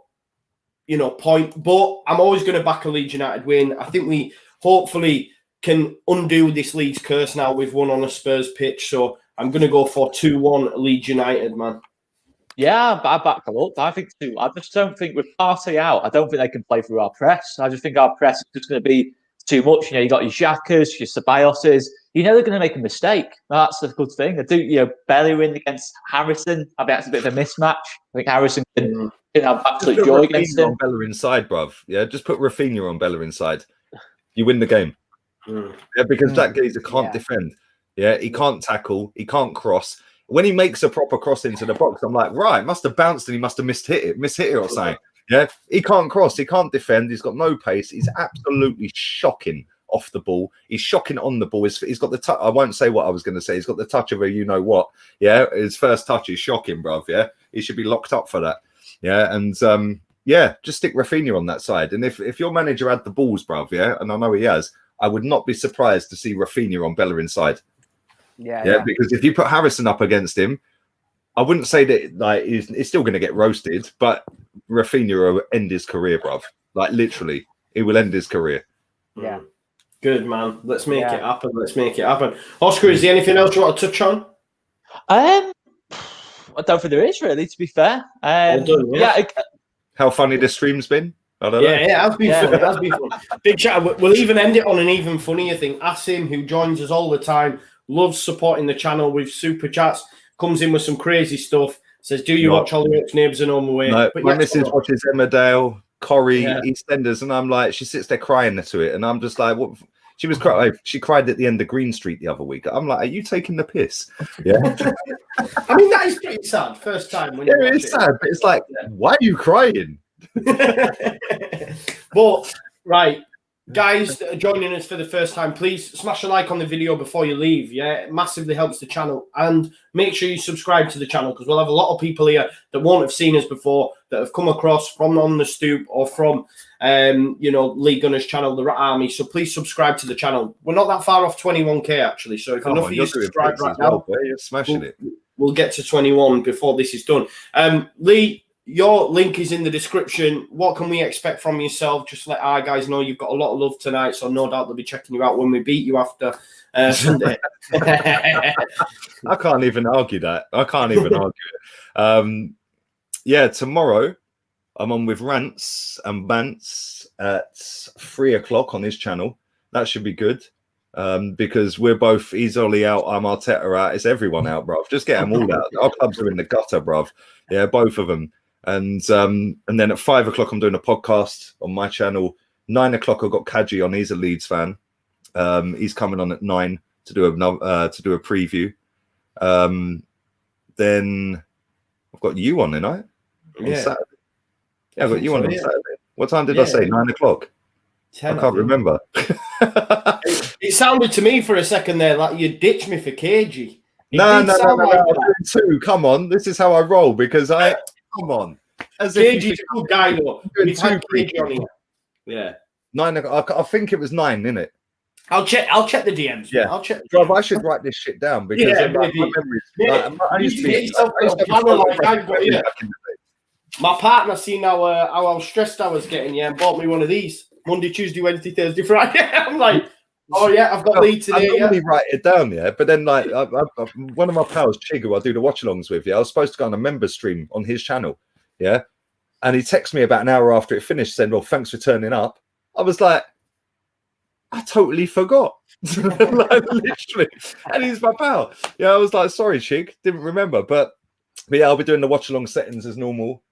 But I'm always going to back a Leeds United win. I think we hopefully can undo this Leeds curse now. We've won on a Spurs pitch. So I'm going to go for 2-1 Leeds United, man. Yeah, I back a lot. I think too. I just don't think with Partey out, I don't think they can play through our press. I just think our press is just going to be too much. You got your Xhakas, your Ceballos. They're going to make a mistake. That's the good thing. I do, Bellerin against Harrison. I think that's a bit of a mismatch. I think Harrison can have absolute joy against him. On Bellerin's side, bruv. Yeah, just put Rafinha on Bellerin's side. You win the game. Yeah, because that geezer can't defend. Yeah, he can't tackle. He can't cross. When he makes a proper cross into the box, I'm like, right, must have bounced and he must have mishit it or something. Yeah, he can't cross. He can't defend. He's got no pace. He's absolutely shocking off the ball. He's shocking on the ball. He's got the touch. I won't say what I was going to say. He's got the touch of a you-know-what. Yeah, his first touch is shocking, bruv. Yeah, he should be locked up for that. Yeah, and just stick Rafinha on that side. And if your manager had the balls, bruv, yeah, and I know he has, I would not be surprised to see Rafinha on Bellerin's side. Yeah, because if you put Harrison up against him, I wouldn't say that like he's still going to get roasted, but Rafinha will end his career, bruv. Like literally, he will end his career. Yeah. Good, man. Let's make it happen. Oscar, is there anything else you want to touch on? I don't think there is really, to be fair. How funny the stream's been. I don't know. Yeah, it has been fun. It has been fun. Big chat. We'll even end it on an even funnier thing. Asim, who joins us all the time, loves supporting the channel with super chats, comes in with some crazy stuff. Says, do you watch Hollyoaks, Neighbours and Home Away? No, but my missus watches Emmerdale, Corrie, EastEnders, and I'm like, she sits there crying to it, and I'm just like, what? She was crying. She cried at the end of Green Street the other week. I'm like, are you taking the piss? Yeah. I mean, that is pretty sad. First time when you watch it's sad, but it's like, why are you crying? But right, guys that are joining us for the first time, please smash a like on the video before you leave. Yeah, it massively helps the channel, and make sure you subscribe to the channel, because we'll have a lot of people here that won't have seen us before, that have come across from On the Stoop or from League Gunners channel, the Rat Army. So please subscribe to the channel. We're not that far off 21k actually, so if enough of you subscribe right now, you're smashing it. We'll get to 21 before this is done. Lee, your link is in the description. What can we expect from yourself? Just let our guys know you've got a lot of love tonight, so no doubt they'll be checking you out when we beat you after Sunday. I can't even argue that. I can't even argue it. Tomorrow I'm on with Rants and Bants at 3 o'clock on his channel. That should be good. Because we're both, he's Ollie out, I'm Arteta out, it's everyone out, bruv. Just get them all out. Our clubs are in the gutter, bruv. Yeah, both of them. And then at 5 o'clock I'm doing a podcast on my channel. 9 o'clock I've got Kaji on, he's a Leeds fan. He's coming on at 9 to do a preview. Then I've got you on tonight on Saturday. Yeah, I've got you on Saturday. What time did I say? 9 o'clock. I can't remember. It sounded to me for a second there like you ditched me for KG. No. Two. Come on, this is how I roll, because come on. As KG's a good guy though. We've had KG on here. Yeah. 9 o'clock. I think it was 9, innit? I'll check the DMs. Yeah, I'll check. Bro, I should write this shit down, because my memories. I used to be. My partner seen how stressed I was getting, and bought me one of these. Monday, Tuesday, Wednesday, Thursday, Friday. I'm like, oh yeah, I've got Leeds today. I normally write it down, but then like one of my pals, Chig, who I do the watch-alongs with, I was supposed to go on a member stream on his channel, and he texted me about an hour after it finished, saying, "Well, thanks for turning up." I was like, I totally forgot, like, literally, and he's my pal. I was like, sorry, Chig, didn't remember, but I'll be doing the watch-along settings as normal.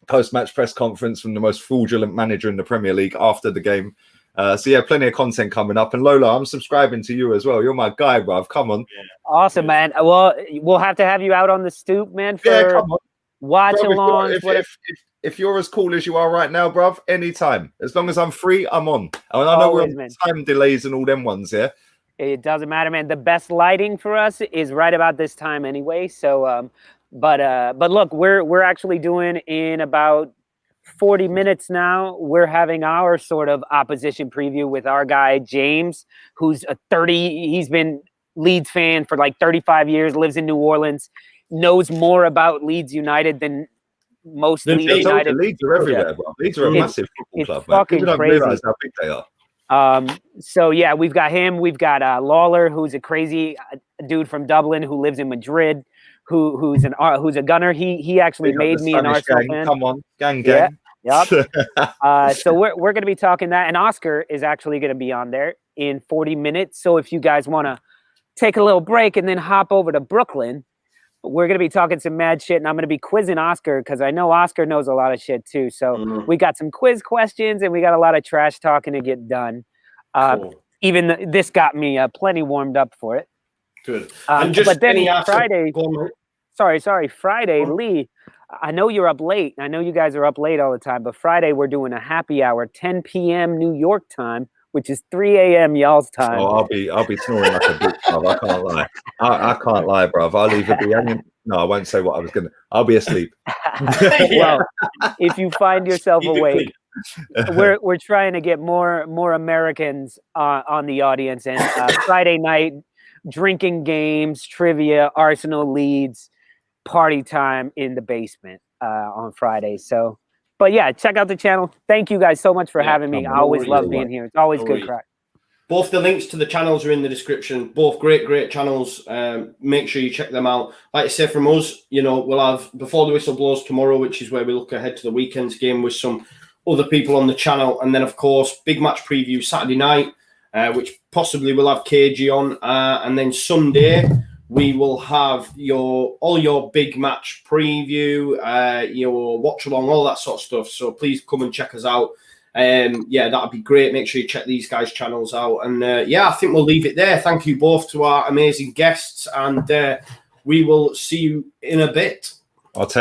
Post-match press conference from the most fraudulent manager in the Premier League after the game. Plenty of content coming up. And Lola, I'm subscribing to you as well. You're my guy, bruv. Come on. Awesome, man. Well, we'll have to have you out on the stoop, man, for come on. watch-alongs. If you're as cool as you are right now, bruv, anytime. As long as I'm free, I'm on. And I know we're on time delays and all them ones, It doesn't matter, man. The best lighting for us is right about this time anyway. So, but look, we're actually doing in about 40 minutes now. We're having our sort of opposition preview with our guy James, who's he's been Leeds fan for like 35 years, lives in New Orleans, knows more about Leeds United than most Leeds United. Leeds are everywhere, bro. Leeds are a massive football club, man. People don't realize how big they are. So yeah, we've got him. We've got Lawler, who's a crazy dude from Dublin who lives in Madrid. Who's a gunner. He actually made me an Arsenal fan. Come on, gang. Yep. So we're going to be talking that, and Oscar is actually going to be on there in 40 minutes. So if you guys want to take a little break and then hop over to Brooklyn, we're going to be talking some mad shit, and I'm going to be quizzing Oscar because I know Oscar knows a lot of shit too. So we got some quiz questions, and we got a lot of trash talking to get done. Cool. Even this got me plenty warmed up for it. Good. But then Friday. Friday, Lee, I know you're up late. I know you guys are up late all the time, but Friday we're doing a happy hour, 10 p.m. New York time, which is 3 a.m. y'all's time. Oh, I'll be snoring like a bitch, bruv. I can't lie. I can't lie, bruv. I'll either be hanging. No, I won't say what I was gonna. I'll be asleep. Well, if you find yourself awake, we're trying to get more Americans on the audience, and Friday night drinking games, trivia, Arsenal, Leeds. Party time in the basement on Friday. So, but yeah, check out the channel. Thank you guys so much for having me. I always love being here. It's always good crack. Both the links to the channels are in the description. Both great channels. Make sure you check them out. Like I said, from us, we'll have Before the Whistle Blows tomorrow, which is where we look ahead to the weekend's game with some other people on the channel. And then, of course, big match preview Saturday night, which possibly will have KG on. And then Sunday, We will have all your big match preview, your watch along, all that sort of stuff. So please come and check us out. Yeah, that'd be great. Make sure you check these guys' channels out. And yeah, I think we'll leave it there. Thank you both to our amazing guests, and we will see you in a bit. I'll tell